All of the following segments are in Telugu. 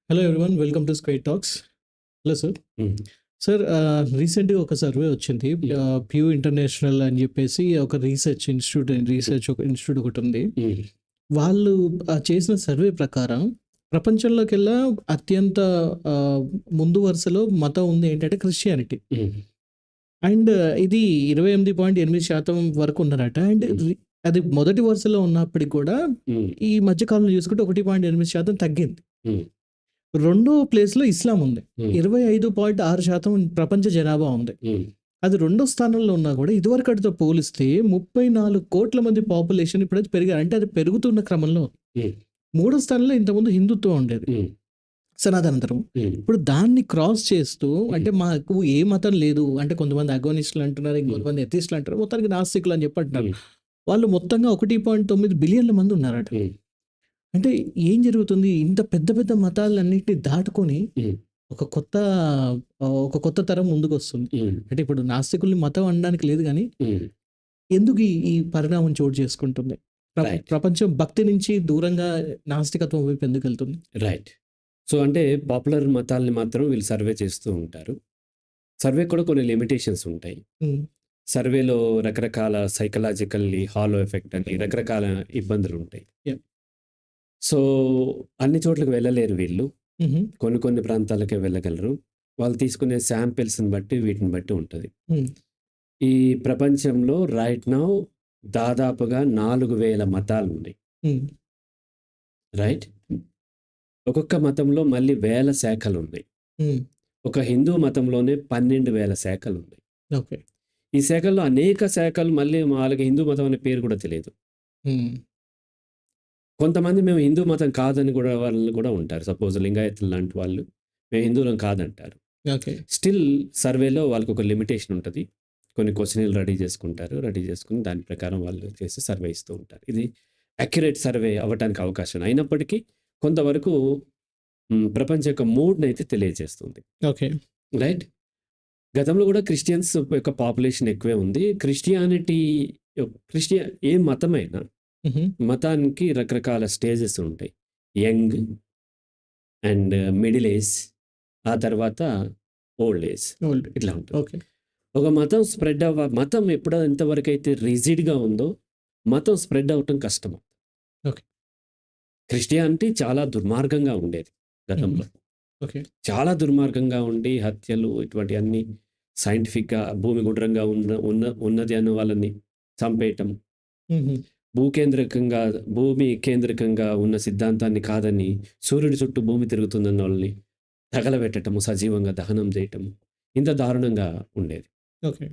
Hello everyone, welcome to square talks. Hello sir. హ్మ్. సార్, రీసెంట్‌గా ఒక సర్వే వచ్చింది. ప్యూ ఇంటర్నేషనల్ అని చెప్పేసి ఒక రీసెర్చ్ ఒక ఇన్స్టిట్యూట్ ఒకటుంది. హ్మ్. వాళ్ళు చేసిన సర్వే ప్రకారం ప్రపంచంలోకెల్లా అత్యంత ఆహ్, ముందు వరుసలో మతం ఉంది ఏంటంటే క్రిస్టియానిటీ. హ్మ్. అండ్ ఇది 28.8% వరకు ఉన్నారట. అండ్ హ్మ్. అది మొదటి వరుసలో ఉన్నప్పటికి కూడా హ్మ్. ఈ మధ్య కాలంలో చూసుకుంటే 1.8% తగ్గింది. హ్మ్. రెండో ప్లేస్‌లో ఇస్లాం ఉంది. హ్మ్. 25.6% ప్రపంచ జనాభా ఉంది. హ్మ్. అది రెండో స్థానంలో ఉన్నా కూడా ఇదివరకటితో పోలిస్తే 34,00,00,000 మంది పాపులేషన్ ఇప్పుడైతే పెరిగారు. అంటే అది పెరుగుతున్న క్రమంలో ఉంది. హ్మ్. మూడో స్థానంలో ఇంతకుముందు హిందుత్వం ఉండేది. హ్మ్. సనాతన ధర్మం. హ్మ్. ఇప్పుడు దాన్ని క్రాస్ చేస్తూ హ్మ్. అంటే మాకు ఏ మతం లేదు. అంటే కొంతమంది అగోనిస్టులు అంటున్నారు. ఇంకొంతమంది ఎథిస్టులు అంటారు. మొత్తానికి నాస్తికులు అని చెప్పి అంటున్నారు. హ్మ్. వాళ్ళు మొత్తంగా 1.9 బిలియన్ల మంది ఉన్నారట. హ్మ్. అంటే ఏం జరుగుతుంది? ఇంత పెద్ద పెద్ద మతాలన్నిటిని దాటుకొని హ్మ్. ఒక కొత్త తరం ముందుకొస్తుంది. హ్మ్. అంటే ఇప్పుడు నాస్తికుల్ని మతం అనడానికి లేదు గానీ, హ్మ్. ఎందుకు ఈ పరిణామం చోటు చేసుకుంటుంది? రైట్. ప్రపంచం భక్తి నుంచి దూరంగా నాస్తికత్వం వైపు ఎందుకెళ్తుంది? రైట్. సో, అంటే పాపులర్ మతాల్ని మాత్రం వీళ్ళు సర్వే చేస్తూ ఉంటారు. సర్వే కూడా కొన్ని లిమిటేషన్స్ ఉంటాయి. హ్మ్. సర్వేలో రకరకాల సైకలాజికల్లీ హాలో ఎఫెక్ట్ అని రకరకాల ఇబ్బందులుంటాయి. యాహ్! సో, అన్ని చోట్లకి వెళ్ళలేరు వీళ్ళు. హుహు. కొన్ని కొన్ని ప్రాంతాలకే వెళ్ళగలరు. వాళ్ళు తీసుకునే శాంపిల్స్‌ని బట్టి వీటిని బట్టి ఉంటది. హ్మ్. ఈ ప్రపంచంలో రైట్ నౌ దాదాపుగా 4,000 మతాలున్నాయి. హ్మ్. రైట్? ఒక్కొక్క మతంలో మళ్ళీ వేల శాఖలున్నాయి. హ్మ్. ఒక హిందూ మతంలోనే 12,000 శాఖలున్నాయి. ఓకే. ఈ శాఖల్లో అనేక శాఖలు మళ్ళీ వాళ్ళకి హిందూ మతం అనే పేరు కూడా తెలీదు. హ్మ్. కొంతమంది మేము హిందూ మతం కాదని కూడా వాళ్ళు కూడా ఉంటారు. సపోజ్ లింగాయతులు లాంటి వాళ్ళు మేము హిందువులం కాదంటారు. ఓకే. స్టిల్ సర్వేలో వాళ్ళకొక లిమిటేషన్ ఉంటది. కొన్ని క్వెషన్‌లు రెడీ చేసుకుంటారు. రెడీ చేసుకొని దాని ప్రకారం వాళ్ళు చేసి సర్వే ఇస్తూ ఉంటారు. ఇది అక్యురేట్ సర్వే అవ్వటానికి అవకాశం అయినప్పటికీ కొంతవరకు ప్రపంచం యొక్క మూడ్‌నైతే తెలియజేస్తుంది. ఓకే. రైట్? గతంలో కూడా క్రిస్టియన్స్ యొక్క పాపులేషన్ ఎక్కువే ఉంది. క్రిస్టియానిటీ ఏ మతమైనా హుహు. మతానికి రకరకాల స్టేజెస్ ఉంటాయి. యంగ్ అండ్ మిడిల్ ఏజ్, ఆ తర్వాత ఓల్డ్ ఏజ్ ఓల్డ్. ఇట్లా ఉంటుంది. ఓకే. ఒక మతం ఎంతవరకైతే రిజిడ్‌గా ఉందో, మతం స్ప్రెడ్ అవ్వటం కష్టం. ఓకే. క్రిస్టియానిటీ చాలా దుర్మార్గంగా ఉండేది హుహు. గతంలో. ఓకే. చాలా దుర్మార్గంగా ఉండి హత్యలు ఇటువంటియన్నీ సైంటిఫిక్‌గా భూమి గుండ్రంగా ఉన్నది అన్న వాళ్ళని చంపేయటం. హుహు. భూకేంద్రకంగా భూమి కేంద్రకంగా ఉన్న సిద్ధాంతాన్ని కాదని సూర్యుడి చుట్టూ భూమి తిరుగుతుందన్న వాళ్ళని తగలబెట్టటము, సజీవంగా దహనం చేయటము. ఇంత దారుణంగా ఉండేది. ఓకే.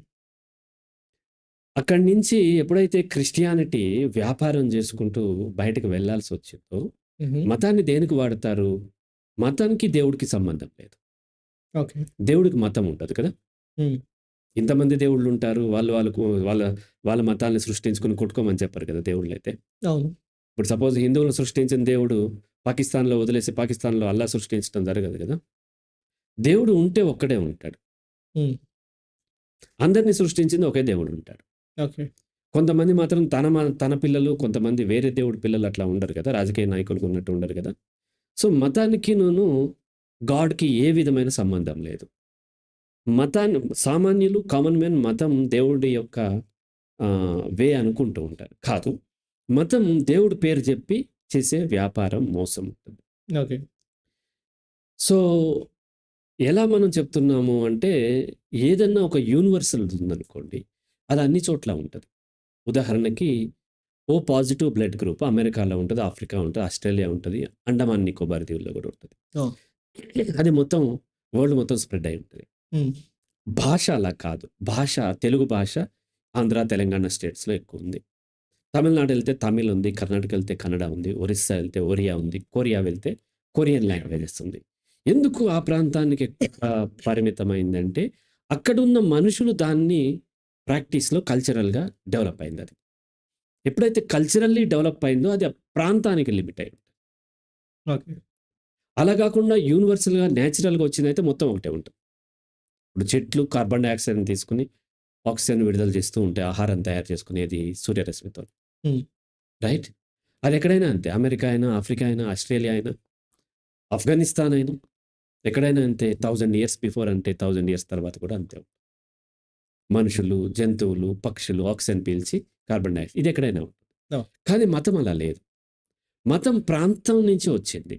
అక్కడి నుంచి ఎప్పుడైతే క్రిస్టియానిటీ వ్యాపారం చేసుకుంటూ బయటకు వెళ్ళాల్సొచ్చిందో, హుహు. మతాన్ని దేనికి వాడతారు? మతానికి, దేవుడికి సంబంధం లేదు. ఓకే. దేవుడికి మతం ఉంటది కదా! హ్మ్. ఇంతమంది దేవుళ్ళుంటారు. వాళ్ళ వాళ్ళ మతాల్ని సృష్టించుకొని కొట్టుకోమని చెప్పరు కదా దేవుళ్ళైతే. అవును. ఇప్పుడు సపోజ్ హిందువులను సృష్టించిన దేవుడు పాకిస్తాన్‌లో వదిలేసి పాకిస్తాన్‌లో అల్లా సృష్టించడం జరగదు కదా! దేవుడు ఉంటే ఒక్కడే ఉంటాడు. హ్మ్. అందరిని సృష్టించింది ఒకే దేవుడుంటాడు. ఓకే. కొంతమంది మాత్రం తన పిల్లలు, కొంతమంది వేరే దేవుడి పిల్లలు అట్లా ఉండరు కదా! రాజకీయ నాయకులకు ఉన్నట్టు ఉండరు కదా! సో, మతానికినూను గాడ్‌కి ఏ విధమైన సంబంధం లేదు. మతాన్ని సామాన్యులు, కామన్ మ్యాన్ మతం దేవుడి యొక్క వే అనుకుంటూ ఉంటారు. కాదు. మతం దేవుడి పేరు చెప్పి చేసే వ్యాపారం, మోసం ఉంటుంది. ఓకే. సో, ఎలా మనం చెప్తున్నాము అంటే, ఏదన్నా ఒక యూనివర్సల్‌ది ఉందనుకోండి, అది అన్ని చోట్ల ఉంటది. ఉదాహరణకి ఓ పాజిటివ్ బ్లడ్ గ్రూప్ అమెరికాలో ఉంటది, ఆఫ్రికా ఉంటది, ఆస్ట్రేలియా ఉంటది, అండమాన్ నికోబార్ దీవుల్లో గూడా ఉంటది. ఓహ్! అది మొత్తం వరల్డ్ మొత్తం స్ప్రెడ్ అయి ఉంటది. హ్మ్. భాష అలా కాదు. తెలుగు భాష ఆంధ్ర, తెలంగాణ స్టేట్స్‌లో ఎక్కువుంది. తమిళనాడు ఎళ్తే తమిళ్ ఉంది, కర్ణాటక ఎళ్తే కన్నడ ఉంది, ఒరిస్సా ఎళ్తే ఒరియా ఉంది, కొరియా వెళ్తే కొరియన్ లాంగ్వేజెస్ ఉంది. ఎందుకు ఆ ప్రాంతానికి పరిమితమైందంటే, అక్కడున్న మనుషులు దాన్ని ప్రాక్టీస్‌లో కల్చరల్‌గా డెవలప్ అయిందది. ఎప్పుడైతే కల్చరల్లీ డెవలప్ అయిందో అది ఆ ప్రాంతానికి లిమిట్ అయింది. ఓకే. అలా గాకుండా యూనివర్సల్‌గా నేచురల్‌గా వచ్చిందైతే మొత్తం ఒకటే ఉంటది. ఇప్పుడు చెట్లు కార్బన్ డయాక్సైడ్‌ని తీసుకొని ఆక్సిజన్ విడుదల చేస్తూ ఉంటాయి. ఆహారం తయారు చేసుకునేది సూర్యరశ్మితో. హ్మ్. రైట్? అదెక్కడైనా అంతే. అమెరికా అయినా, ఆఫ్రికా అయినా, ఆస్ట్రేలియా అయినా ఆఫ్ఘనిస్తాన్ అయినా ఎక్కడైనా అంతే 1000 ఇయర్స్ బిఫోర్ అంటే 1000 ఇయర్స్ తర్వాత కూడా అంతే. మనుషులు, జంతువులు, పక్షులు ఆక్సిజన్ పీల్చి కార్బన్ డయాక్సైడ్ ఇది ఎక్కడైనా ఉంటుంది. అవును. కానీ మతం అలా లేదు. మతం ప్రాంతం నుంచి వచ్చింది.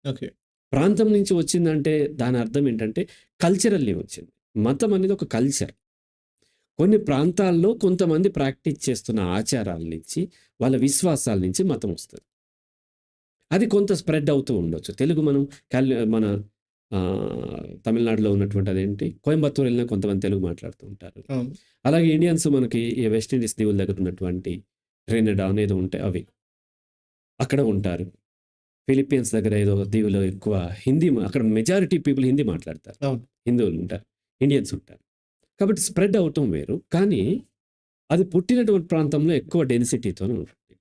ఓకే. ప్రాంతం నుంచి వచ్చిందంటే దాని అర్థం ఏంటంటే కల్చరల్లీ వచ్చింది. మతం అనేది ఒక కల్చర్. కొన్ని ప్రాంతాల్లో కొంతమంది ప్రాక్టీస్ చేస్తున్న ఆచారాల నుంచి, వాళ్ళ విశ్వాసాల నుంచి మతం వస్తది. అది కొంత స్ప్రెడ్ అవుతూ ఉండొచ్చు. తెలుగు మనం మన తమిళనాడులో ఉన్నటువంటి అదేంటి కోయంబత్తూర్ వెళ్ళినా కొంతమంది తెలుగు మాట్లాడుతూ ఉంటారు. అవును. అలాగే ఇండియన్స్ మనకి ఈ వెస్ట్ ఇండీస్ దీవుల దగ్గర ఉన్నటువంటి ట్రినిడా అనేది ఉంటే అవి అక్కడ ఉంటారు. ఫిలిప్పీన్స్ దగ్గర ఏదో దీవులో ఎక్కువ హిందీ అక్కడ మెజారిటీ పీపుల్ హిందీ మాట్లాడతారు. అవును. హిందువులు ఉంటారు, ఇండియన్స్ ఉంటారు. కాబట్టి స్ప్రెడ్ అవటం వేరు. కానీ అది పుట్టినటువంటి ప్రాంతంలో ఎక్కువ డెన్సిటీతోనే ఉంటుంది.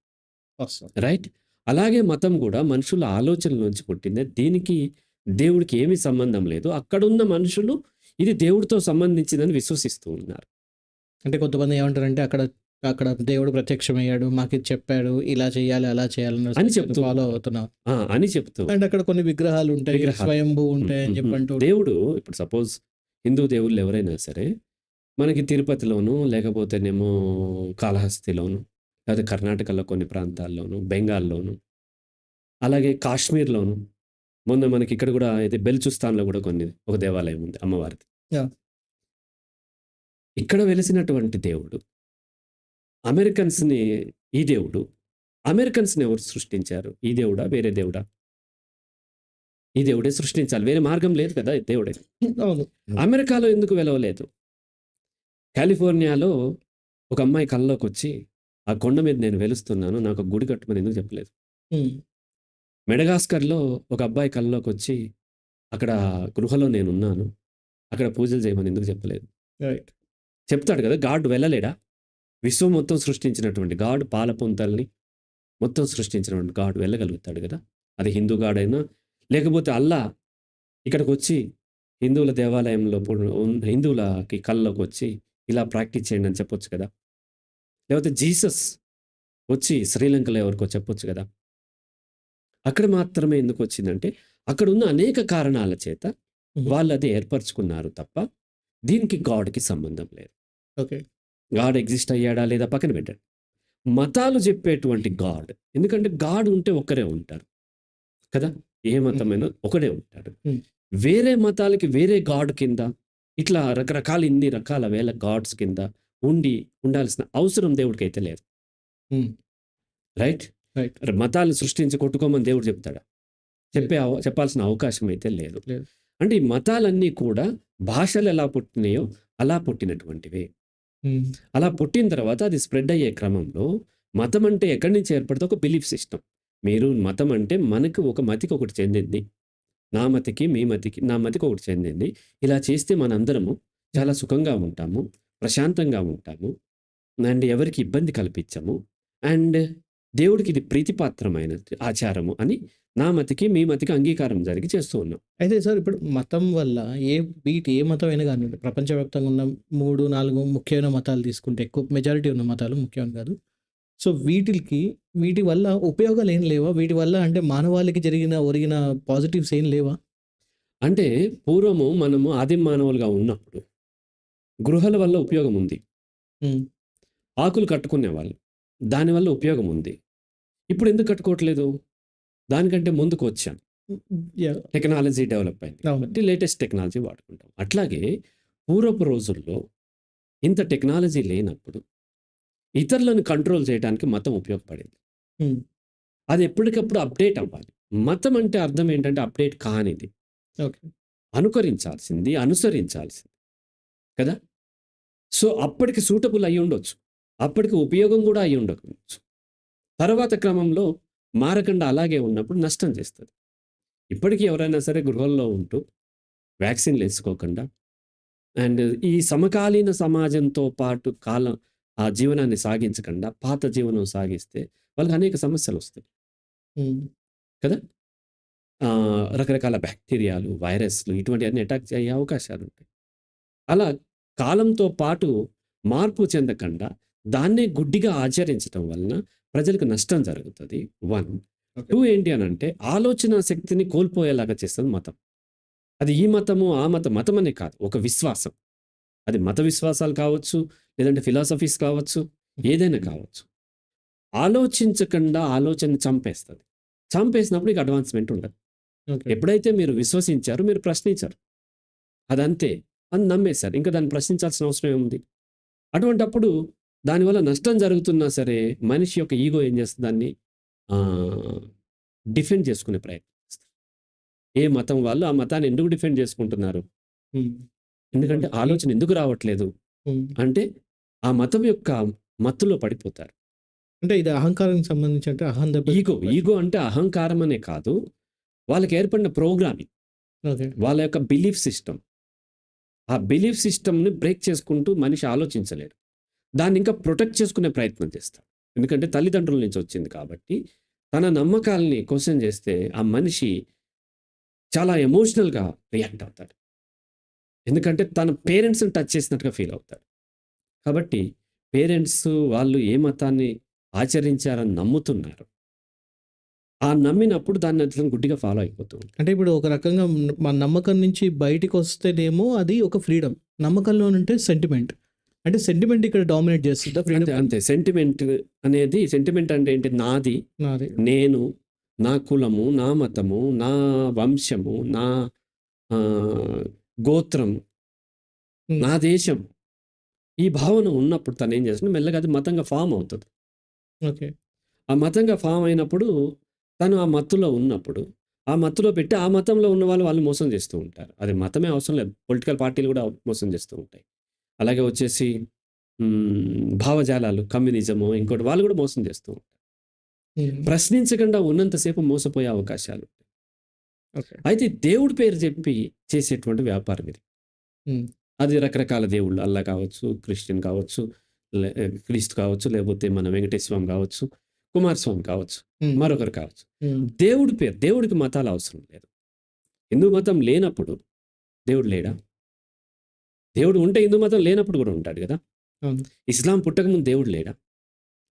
వాస్తవం. రైట్? అలాగే మతం కూడా మనుషుల ఆలోచనల నుంచి పుట్టిందే. దీనికి దేవుడికి ఏమీ సంబంధం లేదు. అక్కడున్న మనుషులు ఇది దేవుడితో సంబంధించిందని విశ్వసిస్తూ ఉన్నారు. అంటే కొంతమంది ఏమంటారంటే అక్కడ దేవుడు ప్రత్యక్షమయ్యాడు, మాకిది చెప్పాడు, ఇలా చేయాలి, అలా చేయాలని అని చెప్తూ ఫాలో అవుతున్నాం. అని చెప్తూ అండ్ అక్కడ కొన్ని విగ్రహాలు ఉంటాయి, విగ్రహాలు. స్వయంభూ ఉంటాయి అని చెప్పి అంటూ దేవుడు ఇప్పుడు సపోజ్ హిందూ దేవుళ్ళు ఎవరైనా సరే మనకి తిరుపతిలోను లేకపోతేనేమో కాళహస్తిలోను లేదా కర్ణాటకలో కొన్ని ప్రాంతాల్లోను బెంగాల్లోను అలాగే కాశ్మీర్లోను మొన్న మనకి ఇక్కడ కూడా అయితే బెల్చుస్తాన్లో కూడా ఒక దేవాలయం ఉంది అమ్మవారిది. Yeah. ఇక్కడ వెలిసినటువంటి దేవుడు అమెరికన్స్ని ఈ దేవుడు అమెరికన్స్ని ఎవరు సృష్టించారు? ఈ దేవుడా వేరే దేవుడా? ఈ దేవుడే సృష్టించాలి, వేరే మార్గం లేదు కదా. దేవుడే. అవును. అమెరికాలో ఎందుకు వెలవలేదు? కాలిఫోర్నియాలో ఒక అమ్మాయి కల్లోకి వచ్చి ఆ కొండ మీద నేను వెలుస్తున్నాను, నాకు ఒక గుడి కట్టమని ఎందుకు చెప్పలేదు? మెడగాస్కర్లో ఒక అబ్బాయి కల్లోకి వచ్చి అక్కడ గృహలో నేనున్నాను, అక్కడ పూజలు చేయమని ఎందుకు చెప్పలేదు? రైట్. చెప్తాడు కదా. గాడ్ వెళ్ళలేడా? విశ్వం మొత్తం సృష్టించినటువంటి గాడ్, పాలపుంతల్ని మొత్తం సృష్టించినటువంటి గాడ్ వెళ్ళగలుగుతాడు కదా. అది హిందూ గాడ్ అయినా లేకపోతే అల్లా ఇక్కడికి వచ్చి హిందువుల దేవాలయంలో హిందువులకి కళ్ళలోకి వచ్చి ఇలా ప్రాక్టీస్ చేయండి అని చెప్పొచ్చు కదా. లేకపోతే జీసస్ వచ్చి శ్రీలంకలో ఎవరికో చెప్పొచ్చు కదా. అక్కడ మాత్రమే ఎందుకు వచ్చిందంటే అక్కడ ఉన్న అనేక కారణాల చేత వాళ్ళు అది ఏర్పరచుకున్నారు తప్ప దీనికి గాడ్కి సంబంధం లేదు. ఓకే. గాడ్ ఎగ్జిస్ట్ అయ్యాడా లేదా పక్కన పెట్టాడు. మతాలు చెప్పేటువంటి గాడ్, ఎందుకంటే గాడ్ ఉంటే ఒక్కరే ఉంటారు కదా. ఏ మతమైనా ఒకడే ఉంటాడు. వేరే మతాలకి వేరే గాడ్ కింద ఇట్లా రకరకాల ఇన్ని రకాల వేల గాడ్స్ కింద ఉండాల్సిన అవసరం దేవుడికి అయితే లేదు. రైట్. మతాలు సృష్టించి కొట్టుకోమని దేవుడు చెప్తాడా? చెప్పాల్సిన అవకాశం అయితే లేదు. అంటే ఈ మతాలన్నీ కూడా భాషలు ఎలా పుట్టినాయో అలా పుట్టినటువంటివే. అలా పుట్టిన తర్వాత అది స్ప్రెడ్ అయ్యే క్రమంలో మతం అంటే ఎక్కడి నుంచి ఏర్పడితే ఒక బిలీఫ్ సిస్టమ్. మీరు మతం అంటే మనకు ఒక మతికి ఒకటి చెందింది, నా మతికి మీ మతికి నా మతికి ఒకటి చెందింది. ఇలా చేస్తే మనందరము చాలా సుఖంగా ఉంటాము, ప్రశాంతంగా ఉంటాము, అండ్ ఎవరికి ఇబ్బంది కల్పించము, అండ్ దేవుడికి ఇది ప్రీతిపాత్రమైన ఆచారము అని నా మతికి మీ మతికి అంగీకారం జరిగి చేస్తూ ఉన్నాం. అయితే సార్ ఇప్పుడు మతం వల్ల ఏ మతం అయినా కానివ్వండి, ప్రపంచవ్యాప్తంగా ఉన్న 3-4 ముఖ్యమైన మతాలు తీసుకుంటే ఎక్కువ మెజారిటీ ఉన్న మతాలు ముఖ్యం కాదు. సో వీటి వల్ల ఉపయోగాలు ఏం లేవా? వీటి వల్ల అంటే మానవాళికి ఒరిగిన పాజిటివ్స్ ఏం లేవా? అంటే పూర్వము మనము ఆదిమ మానవులుగా ఉన్నప్పుడు గృహాల వల్ల ఉపయోగం ఉంది. ఆకులు కట్టుకునేవాళ్ళు, దానివల్ల ఉపయోగం ఉంది. ఇప్పుడు ఎందుకు కట్టుకోవట్లేదు? దానికంటే ముందుకు వచ్చాం, టెక్నాలజీ డెవలప్ అయింది కాబట్టి లేటెస్ట్ టెక్నాలజీ వాడుకుంటాం. అట్లాగే పూర్వపు రోజుల్లో ఇంత టెక్నాలజీ లేనప్పుడు ఇతరులను కంట్రోల్ చేయడానికి మతం ఉపయోగపడింది. అది ఎప్పటికప్పుడు అప్డేట్ అవ్వాలి. మతం అంటే అర్థం ఏంటంటే అప్డేట్ కానిది, అనుసరించాల్సింది కదా. సో అప్పటికి సూటబుల్ అయ్యి ఉండొచ్చు, అప్పటికి ఉపయోగం కూడా అయ్యి ఉండవచ్చు. తర్వాత క్రమంలో మారకుండా అలాగే ఉన్నప్పుడు నష్టం చేస్తుంది. ఇప్పటికీ ఎవరైనా సరే గృహంలో ఉంటూ వ్యాక్సిన్లు వేసుకోకుండా అండ్ ఈ సమకాలీన సమాజంతో పాటు ఆ జీవనాన్ని సాగించకుండా పాత జీవనం సాగిస్తే వాళ్ళకి అనేక సమస్యలు వస్తాయి కదా. రకరకాల బ్యాక్టీరియాలు, వైరస్లు ఇటువంటివన్నీ అటాక్ అయ్యే అవకాశాలు ఉంటాయి. అలా కాలంతో పాటు మార్పు చెందకుండా దాన్నే గుడ్డిగా ఆచరించడం వలన ప్రజలకు నష్టం జరుగుతుంది. 1 ఓకే. 2 ఏంటి అనంటే ఆలోచన శక్తిని కోల్పోయేలాగా చేస్తది మతం. అది ఈ మతము, ఆ మతం, మతం అనే కాదు. ఒక విశ్వాసం. అది మత విశ్వాసాలు కావచ్చు, లేదంటే ఫిలాసఫీస్ కావచ్చు, ఏదైనా కావచ్చు. ఆలోచించకుండా ఆలోచనని చంపేస్తది. చంపేసినప్పుడు ఇక అడ్వాన్స్‌మెంట్ ఉండదు. ఓకే. ఎప్పుడైతే మీరు విశ్వసించారో మీరు ప్రశ్నించరు. అదంతే అని నమ్మేశారు. ఇంకా దాన్ని ప్రశ్నించాల్సిన అవసరం ఏముంది? అటువంటప్పుడు దానివల్ల నష్టం జరుగుతున్నా సరే, మనిషి యొక్క ఈగో ఏం చేస్తది దాన్ని ఆహ్, డిఫెండ్ చేసుకునే ప్రయత్నం చేస్తది. ఏ మతం వాళ్ళు ఆ మతాన్ని ఎందుకు డిఫెండ్ చేసుకుంటున్నారు? హ్మ్. ఎందుకంటే ఓకే. ఆలోచన ఎందుకు రావట్లేదు? హ్మ్. అంటే ఆ మతం యొక్క మత్తులో పడిపోతారు. అంటే ఇది అహంకారానికి సంబంధించి అంటే అహం ఈగో, దెబ్బతిన్న ఈగో అంటే అహంకారం అనే కాదు. వాళ్ళకి ఏర్పడిన ప్రోగ్రామింగ్. ఓకే. వాళ్ళ యొక్క బిలీఫ్ సిస్టమ్. ఆ బిలీఫ్ సిస్టమ్‌ని బ్రేక్ చేసుకుంటూ మనిషి ఆలోచించలేడు. దాన్ని ఇంకా ప్రొటెక్ట్ చేసుకునే ప్రయత్నం చేస్తాడు. ఎందుకంటే తల్లిదండ్రుల నుంచి వచ్చింది కాబట్టి, తన నమ్మకాల్ని క్వెషన్ చేస్తే ఆ మనిషి చాలా ఎమోషనల్‌గా రియాక్ట్ అవుతాడు. ఎందుకంటే తన పేరెంట్స్‌ని టచ్ చేసినట్టుగా ఫీల్ అవుతాడు. కాబట్టి పేరెంట్స్ వాళ్ళు ఏ మతాన్ని ఆచరించారని నమ్ముతున్నారు. ఆ నమ్మినప్పుడు దాన్ని అతను గుడ్డిగా ఫాలో అయిపోతూ ఉంటాడు. అంటే ఇప్పుడు ఒక రకంగా మన నమ్మకం నుంచి బయటికొస్తేనేమో అది ఒక ఫ్రీడమ్. నమ్మకంలో నుంటే సెంటిమెంట్. అంటే సెంటిమెంట్ ఇక్కడ డామినేట్ చేస్తుందా అంతే, ఫ్రీడమ్ అంతే. సెంటిమెంట్ అనేది సెంటిమెంట్ అంటే ఏంటి? నాది, నాది. నేను, నా కులము, నా మతము, నా వంశము, నా ఆహ్, గోత్రం, హ్మ్. నా దేశం. ఈ భావన ఉన్నప్పుడు తనేం చేస్తుంది మెల్లగా అది మతంగా ఫార్మ్ అవుతది. ఓకే. ఆ మతంగా ఫార్మ్ అయినప్పుడు తను ఆ మత్తులో ఉన్నప్పుడు, ఆ మత్తులో పెట్టి ఆ మతంలో ఉన్న వాళ్ళు మోసం చేస్తూ ఉంటారు. అది మతమే అవసరం లేదు. పొలిటికల్ పార్టీలు కూడా మోసం చేస్తూ ఉంటాయి. అలాగే వచ్చేసి భావజాలాలు కమ్యూనిజము ఇంకోటి వాళ్ళు కూడా మోసం చేస్తూ ఉంటారు. హ్మ్. ప్రశ్నించకుండా ఉన్నంత సేపు మోసపోయే అవకాశాలు. ఓకే. అయితే దేవుడి పేరు చెప్పి చేసేటువంటి వ్యాపారం ఇది. హ్మ్. అది రకరకాల దేవుళ్ళు అల్లా కావచ్చు, క్రిస్టియన్ కావచ్చు, లే క్రీస్తు కావచ్చు, లేకపోతే మన వెంకటేశ్వర స్వామి కావచ్చు, కుమారస్వామి కావచ్చు, హ్మ్. మరొకరు కావచ్చు. హ్మ్. దేవుడి పేరు దేవుడికి మతాలు అవసరం లేదు. హిందూ మతం లేనప్పుడు దేవుడు లేడా? దేవుడు ఉంటే హిందూ మతం లేనప్పుడు కూడా ఉంటాడు గదా! అవును. ఇస్లాం పుట్టకముందు దేవుడు లేడా?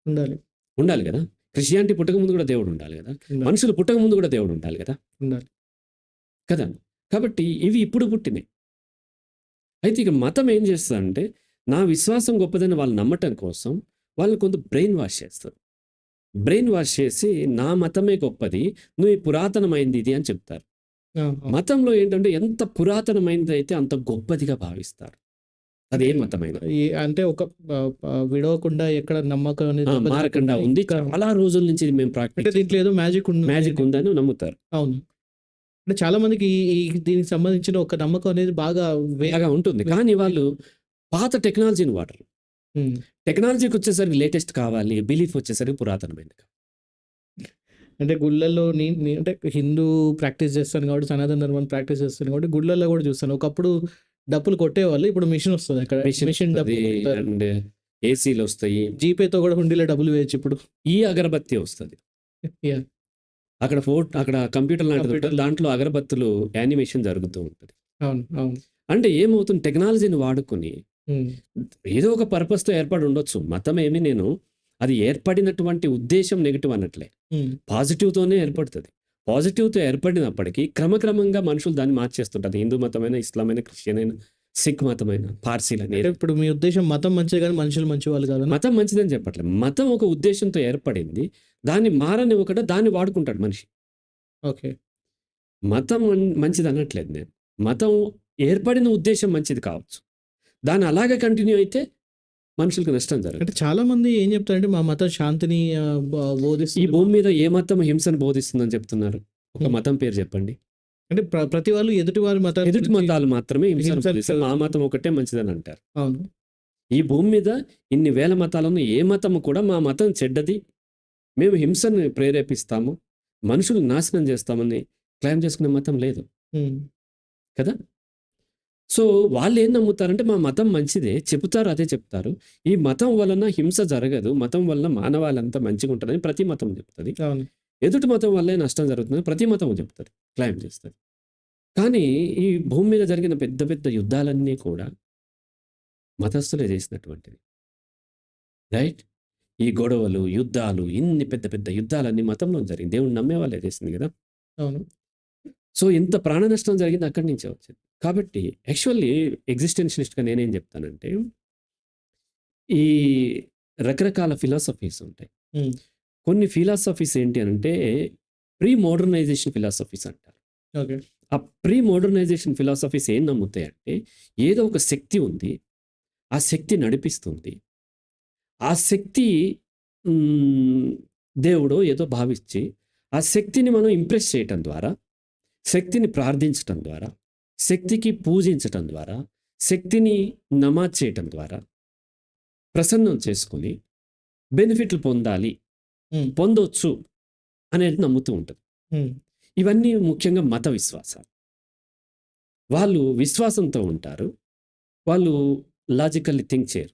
ఉండాలి. ఉండాలి గదా! క్రిస్టియానిటీ పుట్టకముందు కూడా దేవుడు ఉండాలి గదా! ఉండాలి. మనుషులు పుట్టకముందు కూడా దేవుడు ఉండాలి గదా! ఉండాలి. కదా! కాబట్టి ఇవి ఇప్పుడు పుట్టినయి. అయితే ఇక మతం ఏం చేస్తదంటే, నా విశ్వాసం గొప్పదని వాళ్ళు నమ్మటం కోసం వాళ్ళని కొంత బ్రెయిన్ వాష్ చేస్తది. బ్రెయిన్ వాష్ చేసి నా మతమే గొప్పది. నువ్వు ఈ పురాతనమైంది ఇది అని చెప్తారు. ఆ! ఆ! మతంలో ఏంటంటే ఎంత పురాతనమైనదైతే అంత గొప్పదిగా భావిస్తారు. అది అంటే ఏ మతమైనా. అంటే ఒక విడవకుండా ఎక్కడ నమ్మకం అనేది మారకుండా దెబ్బతినకుండా ఉంది. ఇంకా చాలా రోజుల నుంచి ఇది మేము అంటే ప్రాక్టీస్ దీంట్లో చేస్తున్నాం. ఏదో మ్యాజిక్ ఉంది మ్యాజిక్ అని. ఉందని నమ్ముతారు. అవును. అంటే చాలా మందికి దీనికి సంబంధించిన ఒక నమ్మకం అనేది బాగా బాగా ఉంటుంది. వే కానీ వాళ్ళు పాత టెక్నాలజీని వాడరు. హ్మ్. టెక్నాలజీకొచ్చేసరికి లేటెస్ట్ కావాలి. బిలీఫ్ వచ్చేసరికి పురాతనమైనది. అంటే గుళ్ళల్లో అంటే హిందూ ప్రాక్టీస్ చేస్తాను కాబట్టి, సనాతన ధర్మాన్ని ప్రాక్టీస్ చేస్తాను కాబట్టి గుళ్ళల్లో కూడా చూస్తాను. ఒకప్పుడు డప్పులు కొట్టేవాళ్ళు. ఇప్పుడు మిషన్ వస్తది అక్కడ. మెషిన్ మిషన్ వస్తది. డప్పులు కొడతారు. అండ్ ఏసీలొస్తాయి. జీపేతో కూడా హుండీలో డబ్బులు వేయొచ్చు ఇప్పుడు. ఈ అగరబత్తి వస్తది. యాహ్! అక్కడ కంప్యూటర్ లాంటిదుంటది. కంప్యూటర్‌లో దాంట్లో అగరబత్తులు యానిమేషన్ జరుగుతూ ఉంటది. అవును. అవును. అంటే ఏమవుతుంది టెక్నాలజీని వాడుకొని హ్మ్. ఏదో ఒక పర్పస్‌తో ఏర్పడి ఉండొచ్చు. మతమేమి నేను అది ఏర్పడినటువంటి ఉద్దేశ్యం నెగెటివ్ అనట్లే. హ్మ్. పాజిటివ్‌తోనే ఏర్పడుతది. పాజిటివ్‌తో ఏర్పడినప్పటికీ క్రమక్రమంగా మనుషులు దాన్ని మార్చేస్తుంటారు. హిందూ మతమైనా, ఇస్లాం అయినా, క్రిస్టియన్ అయినా, సిక్ మతమైనా, పార్సీలని అంటే ఏదైనా. ఇప్పుడు మీ ఉద్దేశ్యం మతం మంచిదే గాని మనుషులు మంచివాళ్ళు కాదని. మతం మంచిదని చెప్పట్లే. మతం ఒక ఉద్దేశ్యంతో ఏర్పడింది. దాన్ని మారనివ్వకుండా దాన్ని వాడుకుంటాడు మనిషి. ఓకే. మతం మంచిదనట్లేదు నేను. మతం ఏర్పడిన ఉద్దేశ్యం మంచిది కావచ్చు. దాన్ని అలాగే కంటిన్యూ అయితే మనుషులకి నష్టం అంటే జరుగుతుంది. చాలామంది ఏం చెప్తారంటే మా మతం శాంతిని ఈ బోధిస్తుంది. భూమి మీద ఏ మతం హింసను బోధిస్తుందని చెప్తున్నారు? ఒక హ్మ్. మతం పేరు చెప్పండి. అంటే ప్రతి వాళ్ళు ఎదుటి వారి మతాన్ని ఎదుటి గురించి మతాలు మాత్రమే హింసను హింసని బోధిస్తాయి. మా మతం ఒకటే మంచిదని అంటారు. అవును. ఈ భూమి మీద ఇన్ని వేల మతాలున్న ఏ మతము కూడా మా మతం చెడ్డది. మేము హింసను ప్రేరేపిస్తాము. మనుషుల్ని నాశనం చేస్తామని క్లెయిమ్ చేసుకునే మతం లేదు. హ్మ్. కదా! సో, వాళ్ళేం నమ్ముతారంటే మా మతం మంచిదే. చెబుతారు అదే చెప్తారు. ఈ మతం వలన హింస జరగదు. మతం వలన మానవాళంతా మంచిగుంటారని ప్రతి మతం చెప్తది. అవును. ఎదుటి మతం వల్లే నష్టం జరుగుతుందని ప్రతి మతం చెప్తది. క్లెయిమ్ చేస్తది. కానీ ఈ భూమి మీద జరిగిన పెద్ద పెద్ద యుద్ధాలన్నీ కూడా మతస్థులే చేసినటువంటివి. రైట్? ఈ గొడవలు, యుద్ధాలు, ఇన్ని పెద్ద పెద్ద యుద్ధాలన్నీ మతంలో జరిగింది. దేవుడిని నమ్మే వాళ్ళే చేసింది కదా! అవును. సో, ఇంత ప్రాణ నష్టం జరిగింది అక్కడి నుంచే వచ్చింది. కాబట్టి యాక్చువల్లీ ఎగ్జిస్టెన్షలిస్ట్‌గా నేనేం చెప్తానంటే, ఈ రకరకాల ఫిలాసఫీస్ ఉంటాయి. హ్మ్. కొన్ని ఫిలాసఫీస్ ఏంటి అనంటే, ప్రీ మోడర్నైజేషన్ ఫిలాసఫీస్ అంటారు. ఓకే. ఆ ప్రీ మోడర్నైజేషన్ ఫిలాసఫీస్ ఏం నమ్ముతాయంటే, ఏదో ఒక శక్తి ఉంది. ఆ శక్తి నడిపిస్తుంది. ఆ శక్తి దేవుడో ఏదో భావించి, ఆ శక్తిని మనం ఇంప్రెస్ చేయటం ద్వారా, శక్తిని ప్రార్థించటం ద్వారా, శక్తికి పూజించటం ద్వారా, శక్తిని నమాజ్ చేయటం ద్వారా, ప్రసన్నం చేసుకొని బెనిఫిట్లు పొందాలి, హ్మ్. పొందొచ్చు అనేది నమ్ముతూ ఉంటుంది. హ్మ్. ఇవన్నీ ముఖ్యంగా మత విశ్వాసాలు. వాళ్ళు విశ్వాసంతో ఉంటారు. వాళ్ళు లాజికల్లీ థింక్ చేయరు.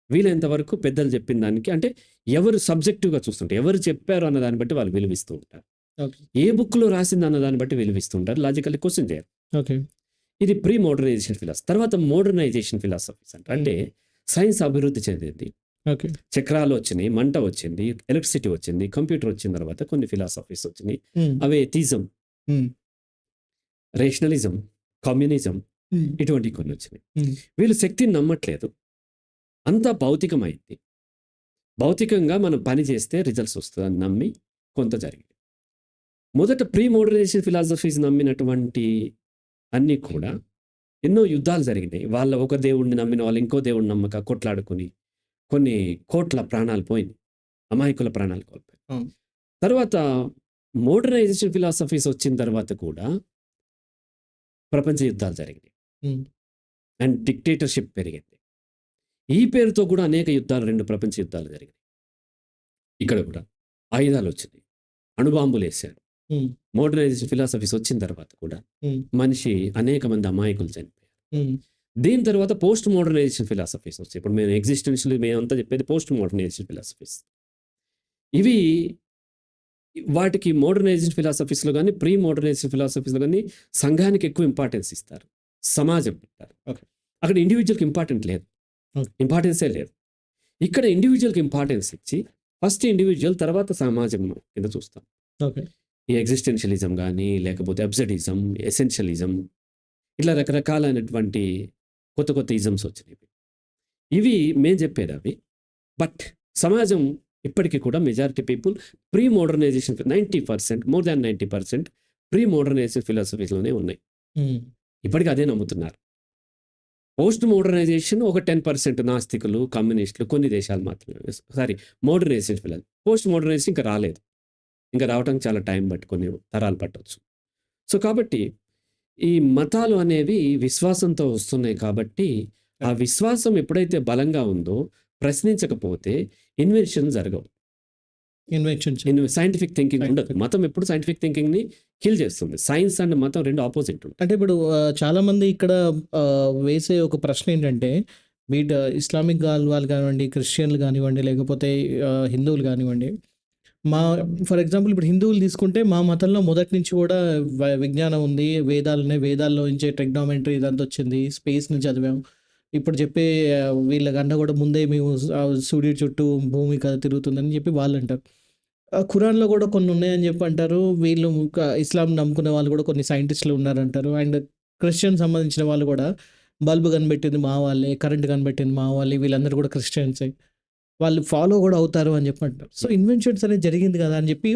వీలైనంత వరకు పెద్దలు చెప్పిన దానికి అంటే ఎవరు సబ్జెక్టివ్‌గా చూస్తుంటారు. ఎవరు చెప్పారు అన్న దాన్ని బట్టి వాళ్ళు విలువిస్తూ ఉంటారు. ఓకే. ఏ బుక్‌లో రాసింది అన్న దాన్ని బట్టి విలువిస్తూ ఉంటారు. లాజికల్లీ క్వెషన్ చేయరు. ఓకే. ఇది ప్రీ మోడర్నైజేషన్ ఫిలాసఫీ. తర్వాత మోడర్నైజేషన్ ఫిలాసఫీస్ అంటారు. అంటే సైన్స్ అభివృద్ధి చెందింది. ఓకే. చక్రాలు వచ్చినాయి, మంట వచ్చింది, ఎలక్ట్రిసిటీ వచ్చింది, కంప్యూటర్ వచ్చిన తర్వాత కొన్ని ఫిలాసఫీస్ వచ్చినాయి. హ్మ్. అవే థీజం, హ్మ్. రేషనలిజం, కమ్యూనిజం హ్మ్. ఇటువంటివి కొన్ని వచ్చినాయి. హ్మ్. వీళ్ళు శక్తిని నమ్మట్లేదు. అంతా భౌతికమైంది. భౌతికంగా మనం పని చేస్తే రిజల్ట్స్ వస్తుందని నమ్మి కొంత జరిగింది. మొదట ప్రీ మోడర్నైజేషన్ ఫిలాసఫీస్ నమ్మినటువంటి అన్నీ కూడా ఎన్నో యుద్ధాలు జరిగినాయి. వాళ్ళ ఒక దేవుడిని నమ్మిన వాళ్ళు ఇంకో దేవుడిని నమ్మక కొట్లాడుకొని కొన్ని కోట్ల ప్రాణాలు పోయినాయి. అమాయకుల ప్రాణాలు కోల్పోయారు. అవును. తర్వాత మోడర్నైజేషన్ ఫిలాసఫీస్ వచ్చిన తర్వాత కూడా ప్రపంచ యుద్ధాలు జరిగినాయి. హ్మ్. అండ్ డిక్టేటర్‌షిప్ పెరిగింది. ఈ పేరుతో కూడా అనేక యుద్ధాలు 2 ప్రపంచ యుద్ధాలు జరిగినాయి. ఇక్కడ కూడా ఆయుధాలొచ్చినాయి. అణుబాంబులేశారు. హ్మ్. మోడర్నైజేషన్ ఫిలాసఫీస్ వచ్చిన తర్వాత కూడా హ్మ్. మనిషి అనేక మంది అమాయకులు చనిపోయారు. హ్మ్. దీని తర్వాత పోస్ట్ మోడర్నైజేషన్ ఫిలాసఫీస్ వచ్చాయి. ఇప్పుడు మేము ఎగ్జిస్టెన్షియల్ మేమంతా చెప్పేది పోస్ట్ మోడర్నైజేషన్ ఫిలాసఫీస్. ఇవి వాటికి మోడర్నైజేషన్ ఫిలాసఫీస్‌లో గాని, ప్రీ మోడర్నైజేషన్ ఫిలాసఫీస్‌లో గాని సంఘానికి ఎక్కువ ఇంపార్టెన్స్ ఇస్తారు. సమాజం అంటారు. ఓకే. అక్కడ ఇండివిడ్యువల్‌కి ఇంపార్టెంట్ లేదు. ఓకే. ఇంపార్టెన్సే లేదు. ఇక్కడ ఇండివిడ్యువల్‌కి ఇంపార్టెన్స్ ఇచ్చి ఫస్ట్ ఇండివిడ్యువల్ తర్వాత సమాజం కింద చూస్తాం. ఓకే. ఈ ఎగ్జిస్టెన్షియలిజం గాని, లేకపోతే అబ్సర్డిజం, ఎసెన్షియలిజం ఇట్లా రకరకాలైనటువంటి కొత్త కొత్త ఇజమ్స్ వచ్చినాయి. ఇవి మేము చెప్పేదవి. బట్ సమాజం ఇప్పటికి కూడా majority people pre modernisation 90% more than 90% pre modernisation ఫిలాసఫీస్‌లోనే ఉన్నాయి. హ్మ్. ఇప్పటికి అదే నమ్ముతున్నారు. పోస్ట్ మోడర్నైజేషన్ ఒక 10% నాస్తికులు, కమ్యూనిస్టులు కొన్ని దేశాలు మాత్రమే. సారీ మోడర్నైజేషన్ పోస్ట్ మోడర్నైజేషన్ ఇంకా రాలేదు. ఇంకా రావడానికి చాలా టైం కొన్ని తరాలు పట్టొచ్చు. సో, కాబట్టి ఈ మతాలు అనేవి విశ్వాసంతో వస్తున్నాయి కాబట్టి, ఆ విశ్వాసం ఎప్పుడైతే బలంగా ఉందో ప్రశ్నించకపోతే ఇన్వెన్షన్ జరగవు. ఇన్వెన్షన్స్. సైంటిఫిక్ థింకింగ్ ఉండదు. సైంటిఫిక్. మతం ఎప్పుడు సైంటిఫిక్ థింకింగ్‌ని కిల్ చేస్తుంది. సైన్స్ అండ్ మతం 2 అపోజిట్ ఉంటాయి. అంటే ఇప్పుడు చాలామంది ఇక్కడ వేసే ఒక ప్రశ్న ఏంటంటే, ఇస్లామిక్ వాళ్ళు కానివ్వండి, క్రిస్టియన్‌లు కానివ్వండి, లేకపోతే హిందువులు కానివ్వండి, ఫర్ ఎగ్జాంపుల్ ఇప్పుడు హిందువులు తీసుకుంటే మా మతంలో మొదటి నుంచి కూడా విజ్ఞానం ఉంది. వేదాలున్నాయి. వేదాల్లో నుంచే ట్రిగ్నోమెట్రీ ఇదంతా వచ్చింది. స్పేస్‌ని చదివాం. ఇప్పుడు చెప్పే వీళ్ళకన్నా కూడా ముందే మేము సూర్యుడి చుట్టూ భూమి తిరుగుతుందని చెప్పి వాళ్ళంటారు. ఖురాన్‌లో కూడా కొన్ని ఉన్నాయని చెప్పి అంటారు. వీళ్ళు ఇస్లాం నమ్ముకునే వాళ్ళు కూడా కొన్ని సైంటిస్టులు ఉన్నారంటారు. అండ్ క్రిస్టియన్ సంబంధించిన వాళ్ళు కూడా బల్బ్ కనిపెట్టింది మా వాళ్ళే, కరెంట్ కనిపెట్టింది మా వాళ్ళే, వీళ్ళందరూ కూడా క్రిస్టియన్సే. వాళ్ళు ఫాలో కూడా అవుతారు అని చెప్పి అంటారు. సో, ఇన్వెన్షన్స్ అనేది జరిగింది కదా అని చెప్పి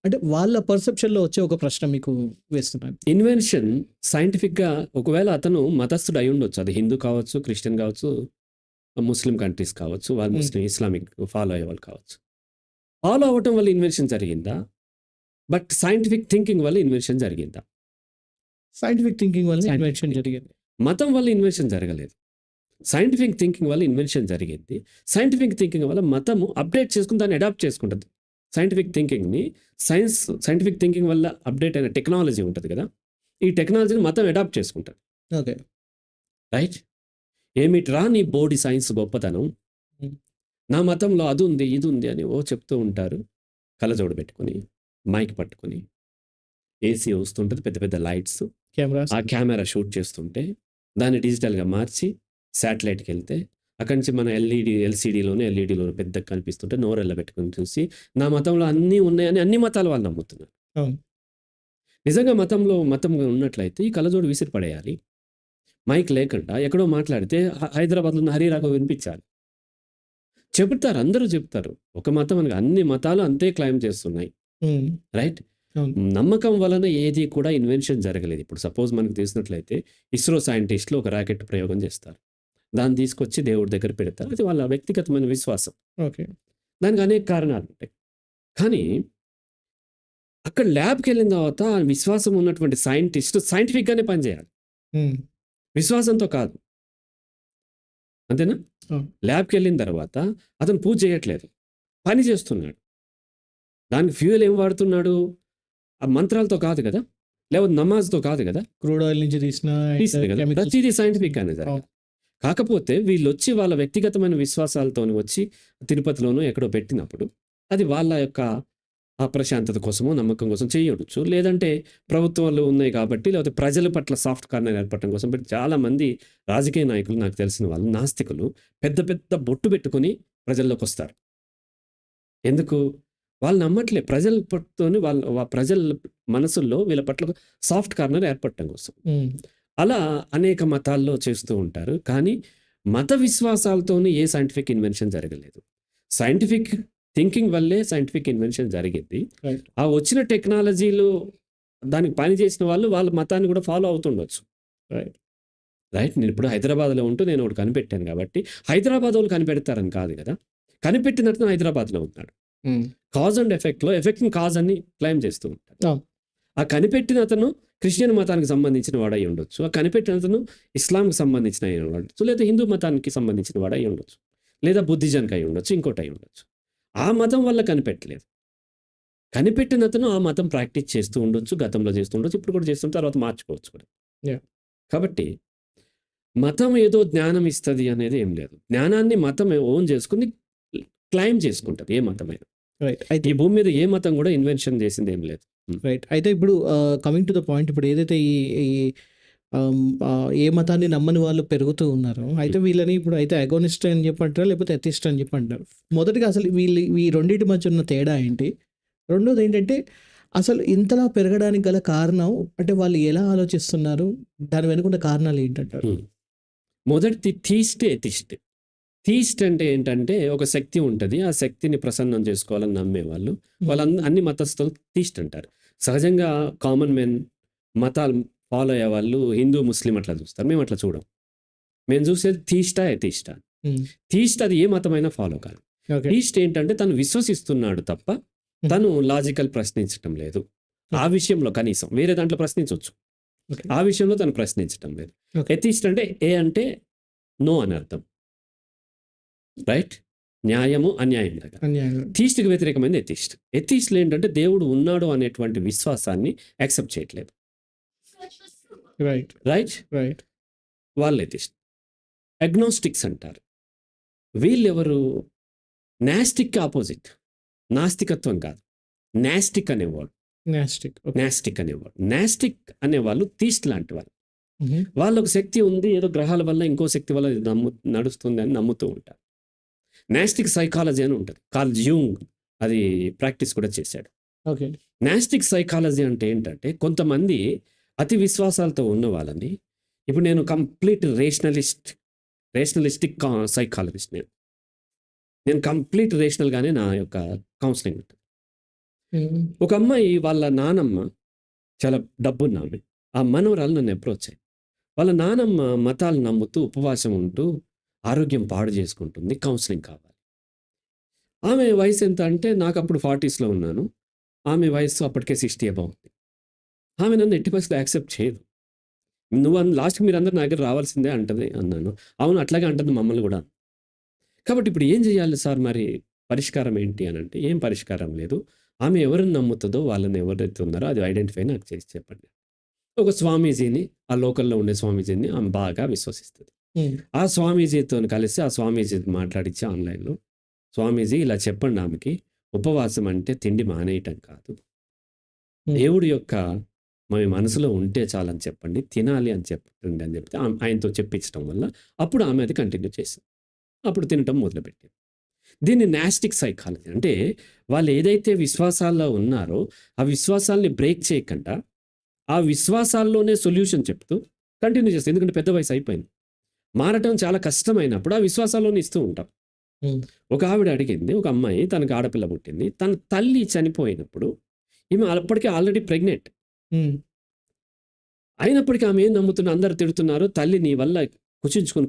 అంటే వాళ్ళ పర్సెప్షన్‌లో వచ్చే ఒక ప్రశ్న మీకు వేస్తున్నాను. ఇన్వెన్షన్ సైంటిఫిక్‌గా ఒకవేళ అతను మతస్థుడు అయ్యుండొచ్చు. అది హిందూ కావచ్చు, క్రిస్టియన్ కావచ్చు, ముస్లిం కంట్రీస్ కావచ్చు. వాళ్ళు హ్మ్. ముస్లిం ఇస్లామిక్ ఫాలో అయ్యేవాళ్ళు కావచ్చు. ఫాలో అవ్వటం వల్ల ఇన్వెన్షన్ జరిగిందా? బట్ సైంటిఫిక్ థింకింగ్ వల్ల ఇన్వెన్షన్ జరిగిందా? సైంటిఫిక్ థింకింగ్ వల్ల సైంటిఫిక్ ఇన్వెన్షన్ థింకింగ్. జరిగింది. మతం వల్ల ఇన్వెన్షన్ జరగలేదు. సైంటిఫిక్ థింకింగ్ వల్ల ఇన్వెన్షన్ జరిగింది. సైంటిఫిక్ థింకింగ్ వల్ల మతము అప్డేట్ చేసుకొని దాన్ని అడాప్ట్ చేసుకుంటది. సైంటిఫిక్ థింకింగ్‌ని సైంటిఫిక్ థింకింగ్ వల్ల అప్డేట్ అయిన టెక్నాలజీ ఉంటది కదా! ఈ టెక్నాలజీని మతం అడాప్ట్ చేసుకుంటది. ఓకే. రైట్? ఏమిట్రా నీ బోడి సైన్స్ గొప్పతనం. హ్మ్. నా మతంలో అదుంది, ఇదుంది అని చెప్తూ ఉంటారు. కళ్ళజోడు పెట్టుకొని, మైక్ పట్టుకొని, ఏసీ వస్తుంటది. పెద్ద పెద్ద లైట్స్. కెమెరాస్. ఆ కెమెరా షూట్ చేస్తుంటే, దాన్ని డిజిటల్‌గా మార్చి శాటిలైట్‌కెళ్తే, అక్కడి నుంచి మన ఎల్ఈడీలోనే పెద్దగా కనిపిస్తుంటే నోరెళ్ళ పెట్టుకొని చూసి నా మతంలో అన్నీ ఉన్నాయని అన్ని మతాల వాళ్ళు నమ్ముతున్నారు. అవును. నిజంగా మతం ఉన్నట్లయితే ఈ కళ్ళజోడు విసిరి పడేయాలి. మైక్ లేకుండా ఎక్కడో మాట్లాడితే హైదరాబాద్లో ఉన్న హరిరాఘవ్ వినిపించాలి. చెబుతారు, అందరూ చెప్తారు. ఒక మతం అని అన్ని మతాలు అంతే క్లైమ్ చేస్తున్నాయి. హ్మ్. రైట్? అవును. నమ్మకం వలన ఏది కూడా ఇన్వెన్షన్ జరగలేదు. ఇప్పుడు సపోజ్ మనకు తెలిసినట్లయితే ఇస్రో సైంటిస్టులు ఒక రాకెట్ ప్రయోగం చేస్తారు. దాన్ని తీసుకొచ్చి దేవుడి దగ్గర పెడతారు. అది వాళ్ళ వ్యక్తిగతమైన విశ్వాసం. ఓకే. దానికి అనేక కారణాలు ఉంటాయి. కానీ అక్కడ ల్యాబ్‌కి వెళ్ళిన తర్వాత ఆ విశ్వాసం ఉన్నటువంటి సైంటిస్ట్ సైంటిఫిక్‌గానే పనిచేయాలి. హ్మ్. విశ్వాసంతో కాదు. అంతేనా? అవును. ల్యాబ్‌కి వెళ్ళిన తర్వాత అతను పూజ చేయట్లేదు. పని చేస్తున్నాడు. దానికి ఫ్యూయల్ ఏం వాడుతున్నాడు? ఆ మంత్రాలతో కాదు కదా! లేకపోతే నమాజ్‌తో కాదు కదా! క్రూడ్ ఆయిల్ నుంచి తీసిన తీసింది కదా! కెమికల్స్. ప్రతీదీ సైంటిఫిక్‌గానే జరగాలి. అవును. కాకపోతే వీళ్ళొచ్చి వాళ్ళ వ్యక్తిగతమైన విశ్వాసాలతోని వచ్చి తిరుపతిలోనో ఎక్కడో పెట్టినప్పుడు అది వాళ్ళ యొక్క ఆ ప్రశాంతత కోసమో, నమ్మకం కోసం చేయొచ్చు. లేదంటే ప్రభుత్వాలు ఉన్నాయి కాబట్టి లేకపోతే ప్రజల పట్ల సాఫ్ట్ కార్నర్ ఏర్పడటం కోసం చాలామంది రాజకీయ నాయకులు నాకు తెలిసిన వాళ్ళు నాస్తికులు పెద్ద పెద్ద బొట్టు పెట్టుకొని ప్రజల్లోకొస్తారు. ఎందుకు? వాళ్ళు నమ్మట్లే. ప్రజల పట్టుతోని ప్రజల మనసుల్లో వీళ్ళ పట్ల ఒక సాఫ్ట్ కార్నర్ ఏర్పడటం కోసం. హ్మ్. అలా అనేక మతాల్లో చేస్తూ ఉంటారు. కానీ మత విశ్వాసాలతోని ఏ సైంటిఫిక్ ఇన్వెన్షన్ జరగలేదు. సైంటిఫిక్ థింకింగ్ వల్లే సైంటిఫిక్ ఇన్వెన్షన్ జరిగింది. రైట్. ఆ వచ్చిన టెక్నాలజీలు దానికి పని చేసిన వాళ్ళు వాళ్ళ మతాన్ని కూడా ఫాలో అవుతుండొచ్చు. రైట్. రైట్? నేనిప్పుడు హైదరాబాద్‌లో ఉంటూ నేను ఒకటి కనిపెట్టాను కాబట్టి హైదరాబాదోళ్ళు కనిపెడతారని కాదు కదా! కనిపెట్టినతను హైదరాబాద్‌లో ఉన్నాడు. హ్మ్. కాజ్ కాజ్ అండ్ ఎఫెక్ట్‌లో ఎఫెక్ట్‌ని కాజ్ అని క్లెయిమ్ చేస్తూ ఉంటారు. అవును. ఆ కనిపెట్టిన అతను క్రిస్టియన్ మతానికి సంబంధించిన వాడై ఉండొచ్చు. ఆ కనిపెట్టిన అతను ఇస్లాంకి సంబంధించిన అయి ఉండొచ్చు. లేదా హిందూ మతానికి సంబంధించిన వాడై ఉండొచ్చు. లేదా బుద్ధిజంకి అయి ఉండొచ్చు. ఇంకోటి అయి ఉండొచ్చు. ఆ మతం వల్ల కనిపెట్టలేదు. కనిపెట్టిన అతను ఆ మతం ప్రాక్టీస్ చేస్తూ ఉండొచ్చు. గతంలో చేస్తూ ఉండొచ్చు. ఇప్పుడు కూడా చేస్తుంటే తర్వాత మార్చుకోవచ్చు కూడా. యాహ్! కాబట్టి మతం ఏదో జ్ఞానం ఇస్తది అనేది ఏం లేదు. జ్ఞానాన్ని మతం ఓన్ చేసుకొని క్లెయిమ్ చేసుకుంటది ఏ మతమైనా. రైట్. అయితే ఈ భూమి మీద ఏ మతం కూడా ఇన్వెన్షన్ చేసింది ఏం లేదు. రైట్. అయితే ఇప్పుడు కమింగ్ టు ద పాయింట్, ఇప్పుడు ఏదైతే ఈ ఈ ఏ మతాన్ని నమ్మని వాళ్ళు పెరుగుతూ ఉన్నారో, అయితే వీళ్ళని ఇప్పుడు అయితే అగోనిస్ట్ అని చెప్పి అంటారా? లేకపోతే ఎథిస్ట్ అని చెప్పి అంటారు. మొదటిగా అసలు ఈ రెండిటి మధ్య ఉన్న తేడా ఏంటి? రెండోది ఏంటంటే అసలు ఇంతలా పెరగడానికి గల కారణం అంటే వాళ్ళు ఎలా ఆలోచిస్తున్నారు? దాని వెనుకున్న కారణాలు ఏంటంటారు? మొదటిది థీస్ట్, ఎథిస్ట్. థీస్ట్ అంటే ఏంటంటే ఒక శక్తి ఉంటది. ఆ శక్తిని ప్రసన్నం చేసుకోవాలని నమ్మేవాళ్ళు. అన్ని మతస్థులు థీస్ట్ అంటారు. సహజంగా కామన్ మెన్ మతాలు ఫాలో అయ్యేవాళ్ళు హిందూ, ముస్లిం అట్లా చూస్తారు. మేము అట్లా చూడం. మేము చూసేది థీస్టా, ఎథిస్టా. హ్మ్. థీస్ట్ అది ఏ మతమైనా ఫాలో కాదు. ఓకే. థీస్ట్ ఏంటంటే తను విశ్వసిస్తున్నాడు తప్ప తను లాజికల్ ప్రశ్నించటం లేదు. ఆ విషయంలో కనీసం. వేరే దాంట్లో ప్రశ్నించొచ్చు. ఓకే. ఆ విషయంలో తను ప్రశ్నించటం లేదు. ఓకే. ఎథిస్ట్ అంటే ఏ అంటే నో అని అర్థం. రైట్? న్యాయము, అన్యాయం దగ్గర. అన్యాయం. థీస్ట్‌కి వ్యతిరేకమైనది ఎథిస్ట్. ఎథిస్ట్‌లు ఏంటంటే దేవుడు ఉన్నాడు అనేటువంటి విశ్వాసాన్ని యాక్సెప్ట్ చేయట్లేదు. రైట్. రైట్? రైట్. వాళ్ళు ఎథిస్ట్. అగ్నోస్టిక్స్ అంటారు. వీళ్ళెవరు? నాస్టిక్‌కి ఆపోజిట్. నాస్తికత్వం కాదు. నాస్టిక్ అనేవాడు. నాస్టిక్. ఓకే. నాస్టిక్ అనేవాడు. నాస్టిక్ అనేవాళ్ళు థీస్ట్ లాంటి వాళ్ళు. హుహు. వాళ్ళొక శక్తి ఉంది. ఏదో గ్రహాల వల్ల ఇంకో శక్తి వల్ల ఇది నడుస్తుంది అని నమ్ముతూ ఉంటారు. నాస్టిక్ సైకాలజీ అని ఉంటది. కార్ల్ జూంగ్ అది ప్రాక్టీస్ కూడా చేశాడు. ఓకే. నాస్టిక్ సైకాలజీ అంటే ఏంటంటే కొంతమంది అతి విశ్వాసాలతో ఉన్న వాళ్ళని ఇప్పుడు నేను కంప్లీట్ రేషనలిస్టిక్ సైకాలజిస్ట్ నేను కంప్లీట్ రేషనల్‌గానే నా యొక్క కౌన్సెలింగ్ ఉంటుంది. హ్మ్. ఒక అమ్మాయి వాళ్ళ నానమ్మ చాలా డబ్బున్నామె. ఆ మనవరాలు నన్ను అప్రోచ్ అయింది. వాళ్ళ నానమ్మ మతాలు నమ్ముతూ ఉపవాసం ఉంటూ ఆరోగ్యం పాడు చేసుకుంటుంది. కౌన్సెలింగ్ కావాలి. ఆమె వయసు ఎంత అంటే నాకప్పుడు 40స్‌లో ఉన్నాను. ఆమె వయస్సు అప్పటికే 60 అబోవ్ ఉంది. ఆమె నన్ను ఎట్టి పరిస్థితిలో యాక్సెప్ట్ చేయదు. లాస్ట్‌కి మీరందరూ నా దగ్గర రావాల్సిందే అంటది అన్నాను. అవును అట్లాగే అంటుంది మమ్మల్ని గూడా. కాబట్టి ఇప్పుడు ఏం చేయాలి సార్ మరి పరిష్కారం ఏంటి అనంటే, ఏం పరిష్కారం లేదు. ఆమె ఎవరిని నమ్ముతదో వాళ్ళని ఎవరైతే ఉన్నారో అది ఐడెంటిఫై నాకు చేసి చెప్పండి. ఒక స్వామీజీని ఆ లోకల్‌లో ఉండే స్వామీజీని ఆమె బాగా విశ్వసిస్తది. హ్మ్. ఆ స్వామీజీతోని కలిసి ఆ స్వామీజీతో మాట్లాడిచ్చి ఆన్‌లైన్‌లో, స్వామీజీ ఇలా చెప్పండి ఆమెకి ఉపవాసం అంటే తిండి మానేయటం కాదు. హ్మ్. దేవుడి యొక్క మీ మనసులో ఉంటే చాలని చెప్పండి. తినాలి అని చెప్పండి అని చెప్తే ఆయనతో చెప్పించడం వల్ల అప్పుడు ఆమె అది కంటిన్యూ చేసింది. అప్పుడు తినటం మొదలుపెట్టింది. దీన్ని నాస్టిక్ సైకాలజీ అంటే వాళ్ళు ఏదైతే విశ్వాసాల్లో ఉన్నారో ఆ విశ్వాసాల్ని బ్రేక్ చేయకుండా ఆ విశ్వాసాల్లోనే సొల్యూషన్ చెప్తూ కంటిన్యూ చేస్తారు. ఎందుకంటే పెద్ద వయసు అయిపోయింది. మారటం చాలా కష్టమైనప్పుడు ఆ విశ్వాసాల్లోనే ఇస్తూ ఉంటాం. హ్మ్. ఒక ఆవిడ అడిగింది, ఒక అమ్మాయి తనకు ఆడపిల్ల పుట్టింది. తన తల్లి చనిపోయినప్పుడు ఈమె అప్పటికే ఆల్రెడీ ప్రెగ్నెంట్. హ్మ్. అయినప్పటికీ ఆమె ఏం నమ్ముతున్నా అందరూ తిడుతున్నారు. తల్లి నీ వల్ల కుచించుకొని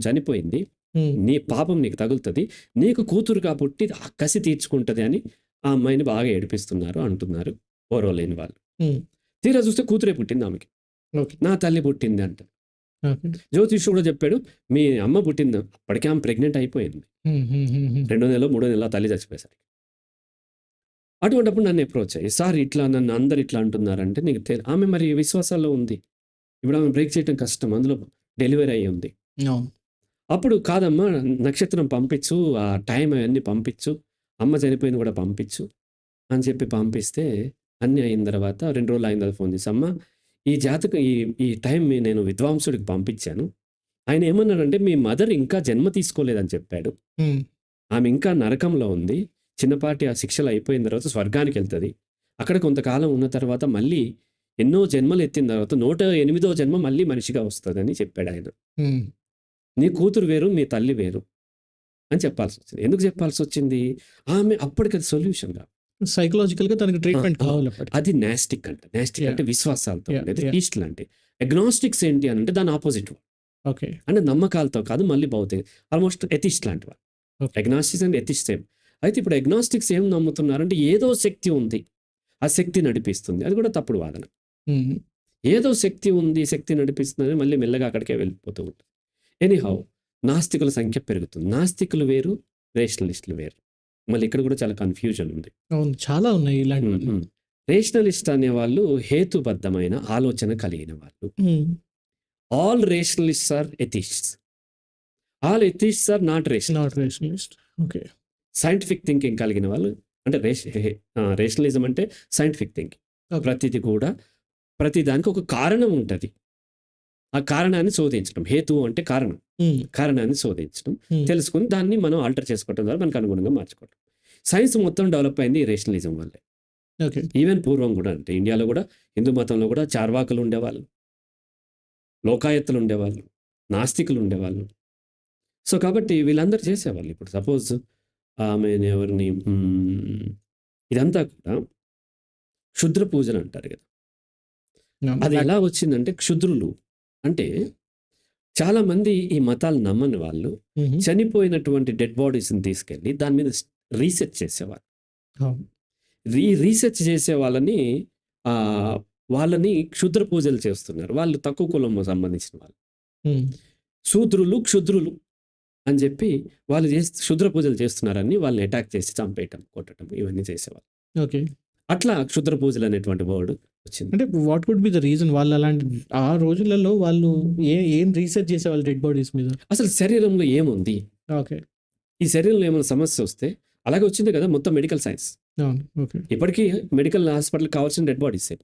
చనిపోయింది. హ్మ్. నీ పాపం నీకు తగులుతది. నీకు కూతురుగా పుట్టి ఆ కసి తీర్చుకుంటది అని ఆ అమ్మాయిని బాగా ఏడిపిస్తున్నారు అంటున్నారు ఓర్వలేని వాళ్ళు. హ్మ్. తీరా చూస్తే కూతురే పుట్టింది ఆమెకి. ఓకే. నా తల్లి పుట్టింది అంట. ఓకే. జ్యోతిష్యుడు కూడా చెప్పాడు, మీ అమ్మ పుట్టింది. అప్పటికే ఆమె ప్రెగ్నెంట్ అయిపోయింది. హ్మ్. హ్మ్. హ్మ్. హ్మ్. 2 నెలలో, 3 నెలలో తల్లి చచ్చిపోయేసరికి. అటువంటప్పుడు నన్ను అప్రోచ్ అయ్యి, సార్ ఇట్లా నన్ను అందరూ ఇట్లా అంటున్నారంటే నీకు ఆమె మరి విశ్వాసాల్లో ఉంది. ఇప్పుడు ఆమె బ్రేక్ చేయడం కష్టం. అందులో డెలివరీ అయ్యి ఉంది. అవును. అప్పుడు కాదమ్మా నక్షత్రం పంపించు, ఆ టైం అవన్నీ పంపించు. అమ్మ చనిపోయింది కూడా పంపించు అని చెప్పి పంపిస్తే అన్నీ అయిన తర్వాత 2 రోజులు అయిన తర్వాత ఫోన్ చేసి, అమ్మ ఈ జాతకం ఈ టైం నేను విద్వాంసుడికి పంపించాను. ఆయన ఏమన్నాడంటే మీ మదర్ ఇంకా జన్మ తీసుకోలేదని చెప్పాడు. హ్మ్. ఆమె ఇంకా నరకంలో ఉంది. చిన్నపాటి ఆ శిక్షలు అయిపోయిన తర్వాత స్వర్గానికెళ్తది. అక్కడ కొంతకాలం ఉన్న తర్వాత మళ్ళీ ఎన్నో జన్మలు ఎత్తిన తర్వాత 108వ జన్మ మళ్ళీ మనిషిగా వస్తదని చెప్పాడాయన. హ్మ్. నీ కూతురు వేరు, మీ తల్లి వేరు అని చెప్పాల్సొచ్చింది. ఎందుకు చెప్పాల్సొచ్చింది? ఆమె అప్పటికది సొల్యూషన్ కాదు. సైకలాజికల్‌గా తనకి ఆ! ట్రీట్‌మెంట్ ఆ! కావాలప్పటికి. అది నాస్టిక్ అంట. Nastic yeah! అంటే విశ్వాసాలతో యాహ్! ఉండేది. యాహ్! ఈస్ట్ లాంటి. అగ్నాస్టిక్స్ ఏంటి అనంటే దాని అపోజిట్. ఓకే. అంటే నమ్మకాలతో కాదు మళ్ళీ భౌతిక ఆల్మోస్ట్ ఎథిస్ట్ లాంటివారు. Okay. Agnostics and atheist same. అయితే ఇప్పుడు అగ్నాస్టిక్స్ ఏం నమ్ముతున్నారంటే ఏదో శక్తి ఉంది. ఆ శక్తి నడిపిస్తుంది. అది కూడా తప్పుడు వాదన. హ్మ్. ఏదో శక్తి ఉంది, శక్తి నడిపిస్తుందని మళ్ళీ మెల్లగా అక్కడికే వెళ్ళిపోతూ ఉంటుంది. ఎనీహౌ నాస్తికుల సంఖ్య పెరుగుతుంది. నాస్తికులు వేరు, రేషనలిస్టులు వేరు. మళ్ళీ ఇక్కడ కూడా చాలా కన్‌ఫ్యూజన్ ఉంది. అవును. చాలా ఉన్నాయి హ్మ్. ఇలాంటివన్నీ. హ్మ్. రేషనలిస్ట్ అనేవాళ్ళు హేతుబద్ధమైన ఆలోచన కలిగిన వాళ్ళు. Hmm. All rationalists are atheists. All atheists are not not rationalist. Rationalist. Okay. Scientific thinking కలిగిన వాళ్ళు అంటే రేషనలిజం అంటే సైంటిఫిక్ థింకింగ్. ఓకే. ప్రతిది కూడా ప్రతి దానికి ఒక కారణం ఉంటది. ఆ కారణాన్ని శోధించడం. హేతువు అంటే కారణం. హ్మ్. కారణాన్ని శోధించడం. హ్మ్. తెలుసుకొని దాన్ని మనం ఆల్టర్ చేసుకోవడం ద్వారా మనకు అనుగుణంగా మార్చుకోవడం. సైన్స్ మొత్తం డెవలప్ అయింది ఈ రేషనలిజం వల్లే. ఓకే. ఈవెన్ పూర్వం గూడా అంటే ఇండియాలో గూడా హిందూ మతంలో గూడా చార్వాకులు ఉండేవాళ్ళు. లోకాయత్తులు ఉండేవాళ్ళు. నాస్తికులు ఉండేవాళ్ళు. సో, కాబట్టి వీళ్ళందరూ చేసేవాళ్ళు. ఇప్పుడు సపోజ్ ఆమెను ఎవరిని ఇదంతా కూడా క్షుద్ర పూజలంటారు గదా! అవును. అది ఎలా వచ్చిందంటే క్షుద్రులు అంటే చాలామంది ఈ మతాలు నమ్మని వాళ్ళు హుహు. చనిపోయినటువంటి డెడ్ బాడీస్‌ని తీసుకెళ్ళి దాని మీద రీసెర్చ్ చేసేవాళ్ళు. అవును. రీసెర్చ్ చేసే ఆహ్, వాళ్ళని క్షుద్ర పూజలు చేస్తున్నారు. వాళ్ళు తక్కువ కులం సంబంధించిన వాళ్ళు. హ్మ్. శూద్రులు, క్షుద్రులు అని జెప్పి వాళ్ళు క్షుద్ర పూజలు చేస్తున్నారని వాళ్ళని అటాక్ చేసి చంపేయటం, కొట్టటం ఇవన్నీ చేసేవాళ్ళు. ఓకే. అట్లా క్షుద్ర పూజలు అనేటువంటి వర్డ్ వచ్చింది. అంటే what would be the reason వాళ్ళు అలాంటి ఆ రోజులలో వాళ్ళు ఏం రీసెర్చ్ చేసేవాళ్ళు డెడ్ బాడీస్ మీద? అసలు శరీరంలో ఏముంది? ఓకే. ఈ శరీరంలో ఏమైనా సమస్య వస్తే అలాగే వచ్చింది కదా మొత్తం మెడికల్ సైన్స్. అవును. ఓకే. ఇప్పటికీ మెడికల్ హాస్పిటల్‌కి కావాల్సిన డెడ్ బాడీసే.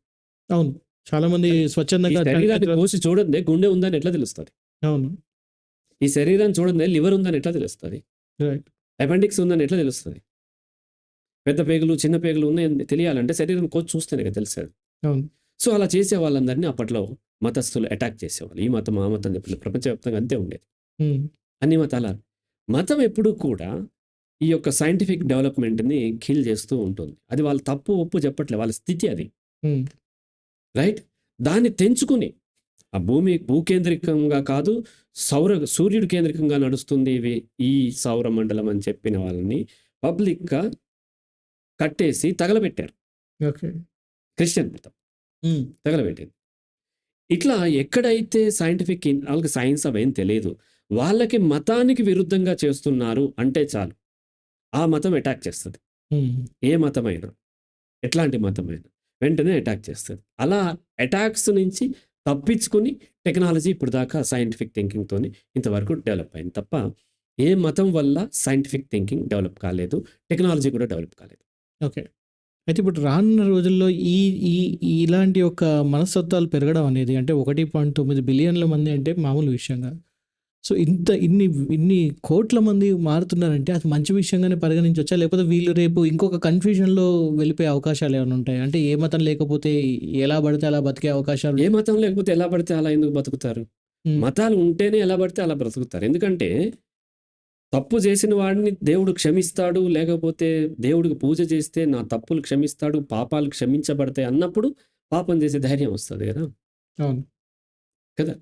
అవును. చాలామంది ఈ స్వచ్ఛందంగా చనిపోయిన శరీరాన్ని తర్వాత కోసి చూడందే గుండె ఉందని ఎట్లా తెలుస్తది? అవును. ఈ శరీరాన్ని చూడందే లివర్ ఉందని ఎట్లా తెలుస్తది? రైట్. అపెండిక్స్ ఉందని ఎట్లా తెలుస్తది? పెద్ద పేగులు, చిన్న పేగులు ఉన్నాయని తెలియాలంటే శరీరం కోసి చూస్తేనే కదా తెలిసేది. అవును. సో, అలా చేసే వాళ్ళందరినీ అప్పట్లో మతస్థులు అటాక్ చేసేవాళ్ళు. ఈ మతం, ఆ మతం అని చెప్పి ప్రపంచవ్యాప్తంగా అంతే ఉండేది. హ్మ్. అన్ని మతాల మతం ఎప్పుడూ కూడా ఈ యొక్క సైంటిఫిక్ డెవలప్‌మెంట్‌ని కిల్ చేస్తూ ఉంటుంది. అది వాళ్ళ తప్పు, ఒప్పు చెప్పట్లే. వాళ్ళ స్థితి అది. హ్మ్. రైట్? దాన్ని తెంచుకొని ఆ భూకేంద్రికంగా కాదు, సూర్యుడు కేంద్రికంగా నడుస్తుంది ఈ సౌర మండలం అని చెప్పిన వాళ్ళని పబ్లిక్‌గా కట్టేసి తగలబెట్టారు. ఓకే. క్రిస్టియన్ మతం హ్మ్. తగలబెట్టింది. ఇట్లా ఎక్కడైతే ఆళ్ళకి సైన్స్ అవేం తెలీదు. వాళ్ళకి మతానికి విరుద్ధంగా చేస్తున్నారు అంటే చాలు. ఆ మతం అటాక్ చేస్తది. హ్మ్. ఏ మతమైనా. ఎట్లాంటి మతమైనా. వెంటనే అటాక్ చేస్తది. అలా అటాక్స్ నుంచి తప్పించుకొని టెక్నాలజీ ఇప్పటిదాకా సైంటిఫిక్ థింకింగ్‌తోని ఇంతవరకు డెవలప్ అయింది తప్ప, ఏ మతం వల్ల సైంటిఫిక్ థింకింగ్ డెవలప్ కాలేదు. టెక్నాలజీ కూడా డెవలప్ కాలేదు. ఓకే. అయితే ఇప్పుడు రానున్న రోజుల్లో ఈ ఈ ఇలాంటి ఒక మనస్తత్వాలు పెరగడం అనేది అంటే 1.9 బిలియన్ల మంది అంటే మామూలు విషయం కాదు. సో ఇన్ని కోట్ల మంది మారుతున్నారంటే అది మంచి విషయంగానే పరిగణించవచ్చా? లేకపోతే వీళ్ళు రేపు ఇంకొక కన్‌ఫ్యూజన్‌లో వెళ్ళిపోయే అవకాశాలు ఏమైనా ఉంటాయా? అంటే ఏ మతం లేకపోతే ఎలా పడితే అలా బతికే అవకాశాలు ఏ మతం లేకపోతే ఎలా పడితే అలా ఎందుకు బతుకుతారు? హ్మ్. మతాలు ఉంటేనే ఎలా పడితే అలా బ్రతుకుతారు. ఎందుకంటే తప్పు చేసిన వాడిని దేవుడు క్షమిస్తాడు. లేకపోతే దేవుడికి పూజ చేస్తే నా తప్పులు క్షమిస్తాడు, పాపాలు క్షమించబడతాయి అన్నప్పుడు పాపం చేసే ధైర్యం వస్తది గదా! అవును. కదా!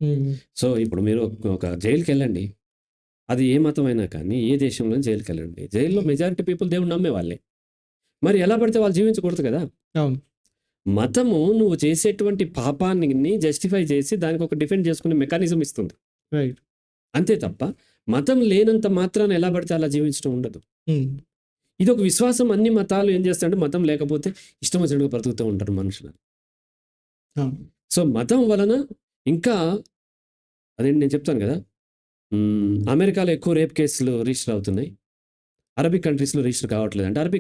హ్మ్. సో, ఇప్పుడు మీరు ఒక జైలుకెళ్ళండి. అది ఏ మతమైనా కానీ, ఏ దేశంలో జైలుకెళ్ళండి. జైల్‌లో మెజారిటీ పీపుల్ దేవుడిని నమ్మేవాళ్ళే. మరి ఎలా పడితే వాళ్ళు జీవించకూడదు కదా! అవును. మతము నువ్వు చేసేటువంటి పాపాన్ని జస్టిఫై చేసి దానికి ఒక డిఫెండ్ చేసుకునే మెకానిజం ఇస్తుంది. రైట్. అంతే తప్ప మతం లేనంత మాత్రాన ఎలా పడితే అలా జీవించడం ఉండదు. హ్మ్. ఇదొక విశ్వాసం. అన్ని మతాలు ఏం చేస్తాయంటే మతం లేకపోతే ఇష్టం వచ్చినట్టుగా బ్రతుకుతూ ఉంటారు మనుషులు. అవును. సో, మతం వలన ఇంకా అదేంటి నేను చెప్తాను కదా! అమెరికాలో ఎక్కువ రేప్ కేసులు రిజిస్టర్ అవుతున్నాయి. అరబిక్ కంట్రీస్‌లో రిజిస్టర్ కావట్లేదు. అంటే అరబ్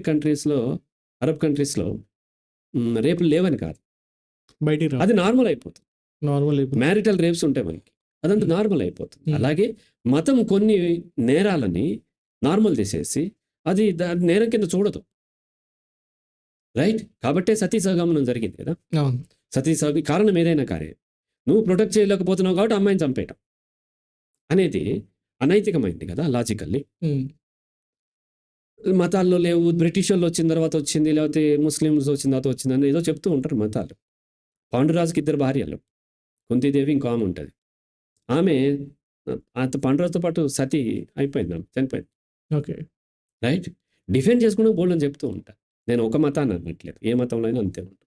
కంట్రీస్‌లో రేపులు లేవని కాదు. బయటికి రావు. అది నార్మల్ అయిపోతుంది. నార్మల్ అయిపోయింది. మ్యారిటల్ రేప్స్ ఉంటాయి మనకి. అదంతా హ్మ్. నార్మల్ అయిపోతుంది. హ్మ్. అలాగే మతం కొన్ని నేరాలని నార్మల్ చేసేసి అది నేరం కింద చూడదు. రైట్? కాబట్టే సతీ సహగమనం జరిగింది కదా! అవును. కారణం ఏదైనా కానీ నువ్వు ప్రొటెక్ట్ చేయలేకపోతున్నావు కాబట్టి అమ్మాయిని చంపేయటం అనేది అనైతికమైంది కదా! లాజికల్లీ. హ్మ్. మతాల్లో లేవు. బ్రిటిషోళ్ళు వచ్చిన తర్వాత వచ్చింది. లేకపోతే ముస్లిమ్స్ వచ్చిన తర్వాత వచ్చిందని ఏదో చెప్తూ ఉంటారు మతాలు. పాండురాజుకి 2 భార్యలు. కుంతీదేవి ఇంకో ఆమె ఉంటది. ఆమె పాండురాజుతో పాటు సతీ అయిపోయింది ఆమె. చనిపోయింది. ఓకే. రైట్? డిఫెండ్ చేసుకోవడానికి బోలెడన్ని చెప్తూ ఉంటా. నేను ఒక మతాన్ని అనట్లేదు. ఏ మతంలో అయినా అంతే ఉంటుంది.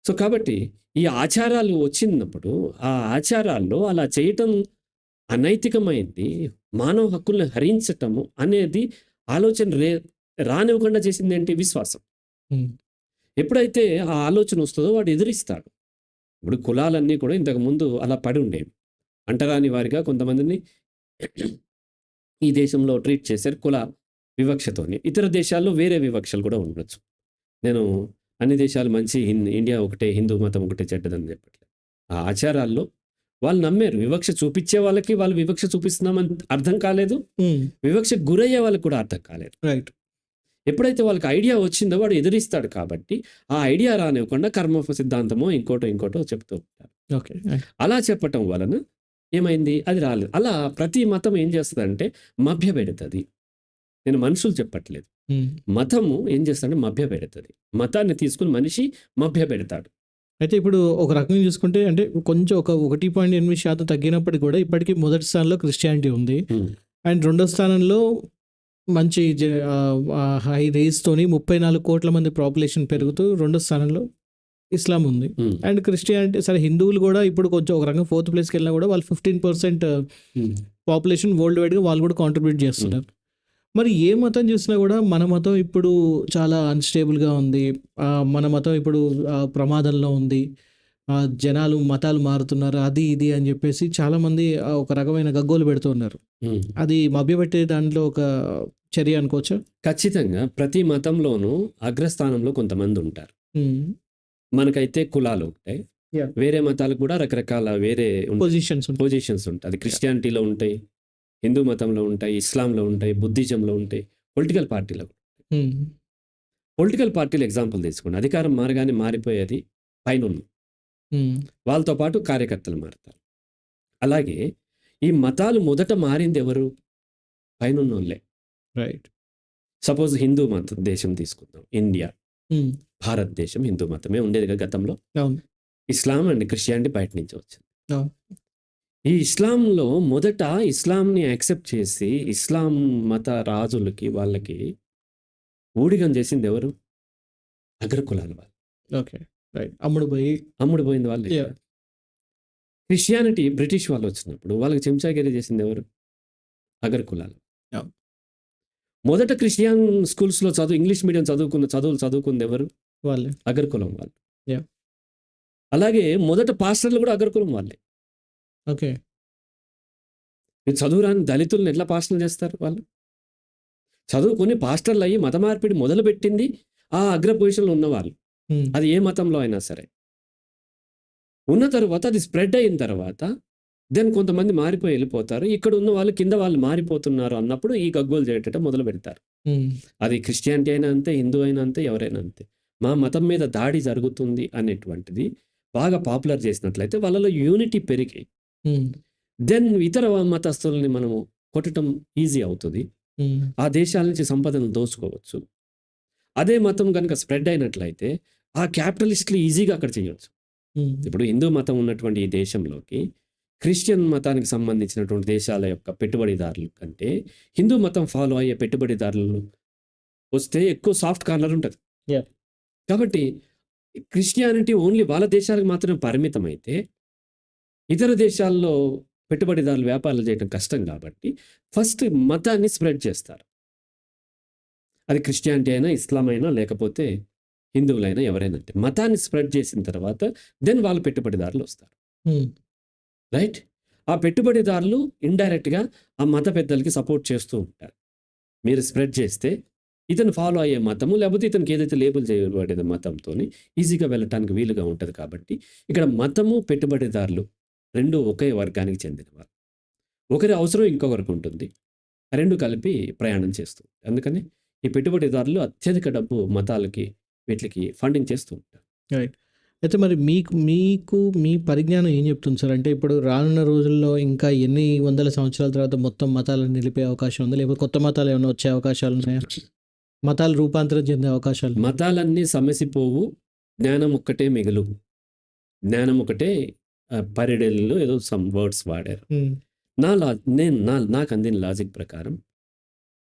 సో, కాబట్టి ఈ ఆచారాలు వచ్చినప్పుడు ఆ ఆచారాల్లో అలా చేయటం అనైతికమైంది. మానవ హక్కుల్ని హరించటము అనేది ఆలోచన రానివ్వకుండా చేసిందేంటి? విశ్వాసం. హ్మ్. ఎప్పుడైతే ఆ ఆలోచన వస్తదో వాడు ఎదిరిస్తాడు. ఇప్పుడు కులాలన్నీ కూడా ఇంతకుముందు అలా పడి ఉండేవి. అంటరాని వారిగా కొంతమందిని ఈ దేశంలో ట్రీట్ చేశారు కుల వివక్షతోని. ఇతర దేశాల్లో వేరే వివక్షలు కూడా ఉండొచ్చు. నేను అన్ని దేశాలు మంచి ఇండియా ఒకటే, హిందూ మతం ఒకటే చెడ్డదని చెప్పట్లేదు. ఆ ఆచారాల్లో వాళ్ళు నమ్మారు. వివక్ష చూపిచ్చే వాళ్ళకి వాళ్ళు వివక్ష చూపిస్తున్నామని అర్థం కాలేదు. హ్మ్. వివక్షకు గురయ్యే వాళ్ళకి కూడా అర్థం కాలేదు. రైట్. ఎప్పుడైతే వాళ్ళకి ఐడియా వచ్చిందో వాడు ఎదిరిస్తాడు కాబట్టి, ఆ ఐడియా రానివ్వకుండా కర్మ సిద్ధాంతమో ఇంకోటో చెప్తూ ఉంటారు. ఓకే. అలా చెప్పటం వలన ఏమైంది? అది రాలేదు. అలా ప్రతి మతం ఏం చేస్తదంటే మభ్యపెడతది. నేను మనుషులు చెప్పట్లేదు. హ్మ్. మతము ఏం చేస్తదంటే మభ్యపెడతది. మతాన్ని తీసుకొని మనిషి మభ్యపెడతాడు. అయితే ఇప్పుడు ఒక రకంగా చూసుకుంటే అంటే కొంచెం ఒక 1.8% తగ్గినప్పటికి కూడా ఇప్పటికి మొదటి స్థానంలో క్రిస్టియానిటీ ఉంది. హ్మ్. అండ్ రెండో స్థానంలో మంచి హై రేస్‌తోని 34 కోట్ల మంది పాపులేషన్ పెరుగుతూ రెండో స్థానంలో ఇస్లాం ఉంది. హ్మ్. అండ్ క్రిస్టియానిటీ సరే హిందువులు కూడా ఇప్పుడు కొంచెం ఒక రకంగా ఫోర్త్ ప్లేస్‌కి వెళ్ళినా కూడా వాళ్ళు 15% హ్మ్. పాపులేషన్ వరల్డ్ వైడ్‌గా వాళ్ళు కూడా కాంట్రిబ్యూట్ చేస్తున్నారు. మరి ఏ మతం చూసినా కూడా మన మతం ఇప్పుడు చాలా అన్‌స్టేబుల్‌గా ఉంది. మన మతం ఇప్పుడు ప్రమాదంలో ఉంది. జనాలు మతాలు మారుతున్నారు. అది ఇది అని చెప్పేసి చాలామంది ఒక రకమైన గగ్గోలు పెడుతూ ఉన్నారు. హ్మ్. అది మభ్యపెట్టే దాంట్లో ఒక చర్య అనుకోవచ్చా? ఖచ్చితంగా ప్రతి మతంలోనూ అగ్రస్థానంలో కొంతమందుంటారు. హ్మ్. మనకైతే కులాలుంటాయి. యాహ్! వేరే మతాలకు కూడా రకరకాల వేరే పొజిషన్స్ ఉంటాయి. పొజిషన్స్ ఉంటాయి. అది క్రిస్టియానిటీలో ఉంటాయి, హిందూ మతంలో ఉంటాయి, ఇస్లాంలో ఉంటాయి, బుద్ధిజంలో ఉంటాయి, పొలిటికల్ పార్టీలో. హ్మ్. పొలిటికల్ పార్టీలు ఎగ్జాంపుల్ తీసుకోండి. అధికారం మారగానే మారిపోయేది పైనున్న. హ్మ్. వాళ్ళతో పాటు కార్యకర్తలు మారతారు. అలాగే ఈ మతాలు మొదట మారిందెవరు? పైనున్నోళ్ళే. రైట్. సపోజ్ హిందూ దేశం తీసుకుందాం. ఇండియా, హ్మ్. భారతదేశం హిందూ మతమే ఉండేదిగా గతంలో. అవును. ఇస్లాం అండ్ క్రిస్టియానిటీ బయట నుంచి వచ్చింది. అవును. ఈ ఇస్లాంలో మొదట ఇస్లాంని యాక్సెప్ట్ చేసి ఇస్లాం మత రాజులకి వాళ్ళకి ఊడిగం చేసిందెవరు? అగ్రకులాల వాళ్ళు. ఓకే. రైట్. అమ్ముడు పోయి అమ్ముడు పోయింది వాళ్ళే. యాహ్! క్రిస్టియానిటీ బ్రిటిష్ వాళ్ళొచ్చినప్పుడు వాళ్ళకి చెంచాగిరి చేసిందెవరు? అగ్రకులాలు. అవును. మొదట క్రిస్టియన్ స్కూల్స్‌లో ఇంగ్లీష్ మీడియం చదువులు చదువుకుందెవరు? వాళ్ళే. అగ్రకులం వాళ్ళు. యాహ్! అలాగే మొదట పాస్టర్‌లు కూడా అగ్రకులం వాళ్ళే. ఓకే. మీరు చదువురాని దళితుల్ని ఎట్లా పాస్టర్‌లు చేస్తారు వాళ్ళు? చదువుకొని పాస్టర్‌లయ్యి మత మార్పిడి మొదలుపెట్టింది ఆ అగ్ర పొజిషన్‌లో ఉన్నవాళ్ళు. హ్మ్. అది ఏ మతంలో అయినా సరే. ఉన్న తరువాత అది స్ప్రెడ్ అయిన తర్వాత దెన్ కొంతమంది మారిపోయి వెళ్ళిపోతారు. ఇక్కడ ఉన్న వాళ్ళు కింద వాళ్ళు మారిపోతున్నారు అన్నప్పుడు ఈ గగ్గోలు చేయటం మొదలు పెడతారు. అది క్రిస్టియానిటీ అయినా అంతే, హిందూ అయినా అంతే, ఎవరైనా అంతే. మా మతం మీద దాడి జరుగుతుంది అనేటువంటిది బాగా పాపులర్ చేసినట్లయితే వాళ్ళలో యూనిటీ పెరిగి దెన్ ఇతర మతస్థుల్ని మనము కొట్టడం ఈజీ అవుతుంది. ఆ దేశాల నుంచి సంపదను దోచుకోవచ్చు. అదే మతం కనుక స్ప్రెడ్ అయినట్లయితే ఆ క్యాపిటలిస్టులు ఈజీగా అక్కడ చేయొచ్చు. ఇప్పుడు హిందూ మతం ఉన్నటువంటి ఈ దేశంలోకి క్రిస్టియన్ మతానికి సంబంధించినటువంటి దేశాల యొక్క పెట్టుబడిదారుల కంటే హిందూ మతం ఫాలో అయ్యే పెట్టుబడిదారులు వస్తే ఎక్కువ సాఫ్ట్ కార్నర్ ఉంటుంది. Yeah. కాబట్టి క్రిస్టియానిటీ ఓన్లీ వాళ్ళ దేశాలకు మాత్రమే పరిమితం అయితే ఇతర దేశాల్లో పెట్టుబడిదారులు వ్యాపారాలు చేయడం కష్టం కాబట్టి ఫస్ట్ మతాన్ని స్ప్రెడ్ చేస్తారు. అది క్రిస్టియానిటీ అయినా, ఇస్లాం అయినా, లేకపోతే హిందువులైనా, ఎవరైనా అంటే మతాన్ని స్ప్రెడ్ చేసిన తర్వాత దెన్ వాళ్ళు పెట్టుబడిదారులు వస్తారు. రైట్? ఆ పెట్టుబడిదారులు ఇండైరెక్ట్గా ఆ మత పెద్దలకి సపోర్ట్ చేస్తూ ఉంటారు. మీరు స్ప్రెడ్ చేస్తే ఇతను ఫాలో అయ్యే మతము, లేకపోతే ఇతనికి ఏదైతే లేబుల్ చేయబడేది మతంతో ఈజీగా వెళ్ళటానికి వీలుగా ఉంటుంది. కాబట్టి ఇక్కడ మతము, పెట్టుబడిదారులు రెండు ఒకే వర్గానికి చెందినవారు. ఒకరి అవసరం ఇంకొకరికి ఉంటుంది, రెండు కలిపి ప్రయాణం చేస్తూ ఉంటారు. అందుకని ఈ పెట్టుబడిదారులు అత్యధిక డబ్బు మతాలకి వీటికి ఫండింగ్ చేస్తూ ఉంటారు. రైట్. అయితే మరి మీకు మీ పరిజ్ఞానం ఏం చెప్తుంది సార్? అంటే ఇప్పుడు రానున్న రోజుల్లో ఇంకా ఎన్ని వందల సంవత్సరాల తర్వాత మొత్తం మతాలను నిలిపే అవకాశం ఉందా, లేకపోతే కొత్త మతాలు ఏమైనా వచ్చే అవకాశాలు ఉన్నాయా? మతాలు రూపాంతరం చెందే అవకాశాలు? మతాలన్నీ సమసిపోవు, జ్ఞానం ఒక్కటే మిగులు. జ్ఞానం ఒకటే పరిడెల్లో ఏదో సమ్ వర్డ్స్ వాడారు. నాకు అందిన లాజిక్ ప్రకారం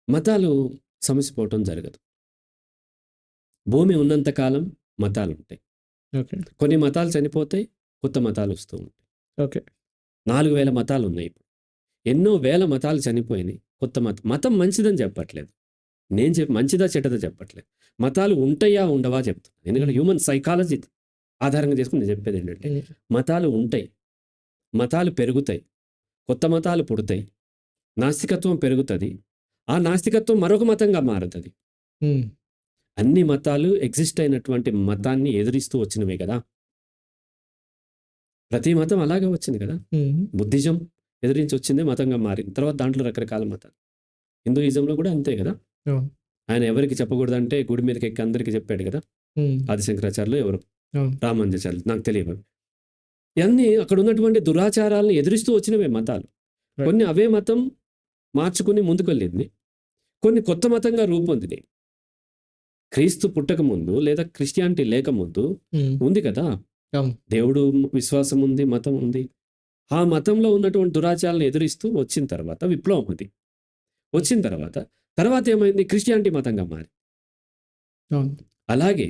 మతాలు సమసిపోవటం జరగదు. భూమి ఉన్నంతకాలం మతాలు ఉంటాయి. ఓకే. కొన్ని మతాలు చనిపోతాయి, కొత్త మతాలు వస్తూ ఉంటాయి. ఓకే. 4000 మతాలు ఉన్నాయి ఇప్పుడు. ఎన్నో వేల మతాలు చనిపోయినాయి, కొత్త మతం మంచిదని చెప్పట్లేదు. నేను మంచిదా చెడ్డదా చెప్పట్లేదు. మతాలు ఉంటాయా ఉండవా చెప్తున్నాను. ఎందుకంటే హ్యూమన్ సైకాలజీ ఆధారంగా చేసుకుని నేను చెప్పేది ఏంటంటే మతాలు ఉంటాయి, మతాలు పెరుగుతాయి, కొత్త మతాలు పుడతాయి, నాస్తికత్వం పెరుగుతుంది, ఆ నాస్తికత్వం మరొక మతంగా మారుతుంది. అన్ని మతాలు ఎగ్జిస్ట్ అయినటువంటి మతాన్ని ఎదురిస్తూ వచ్చినవే కదా. ప్రతి మతం అలాగే వచ్చింది కదా. బుద్ధిజం ఎదిరించి వచ్చిందే మతంగా మారింది. తర్వాత దాంట్లో రకరకాల మతాలు. హిందూయిజంలో కూడా అంతే కదా. ఆయన ఎవరికి చెప్పకూడదంటే గుడి మీదకి ఎక్కి అందరికీ చెప్పాడు కదా. ఆదిశంకరాచార్యులు ఎవరు, రామానుజాచార్యులు, నాకు తెలియదు. ఇవన్నీ అక్కడ ఉన్నటువంటి దురాచారాలను ఎదురిస్తూ వచ్చినవే మతాలు. కొన్ని అవే మతం మార్చుకుని ముందుకు వెళ్ళింది, కొన్ని కొత్త మతంగా రూపొందినాయి. క్రీస్తు పుట్టక ముందు లేదా క్రిస్టియానిటీ లేకముందు ఉంది కదా, దేవుడు విశ్వాసం ఉంది, మతం ఉంది. ఆ మతంలో ఉన్నటువంటి దురాచారాలను ఎదురిస్తూ వచ్చిన తర్వాత విప్లవం అది వచ్చిన తర్వాత ఏమైంది, క్రిస్టియానిటీ మతంగా మారి. అలాగే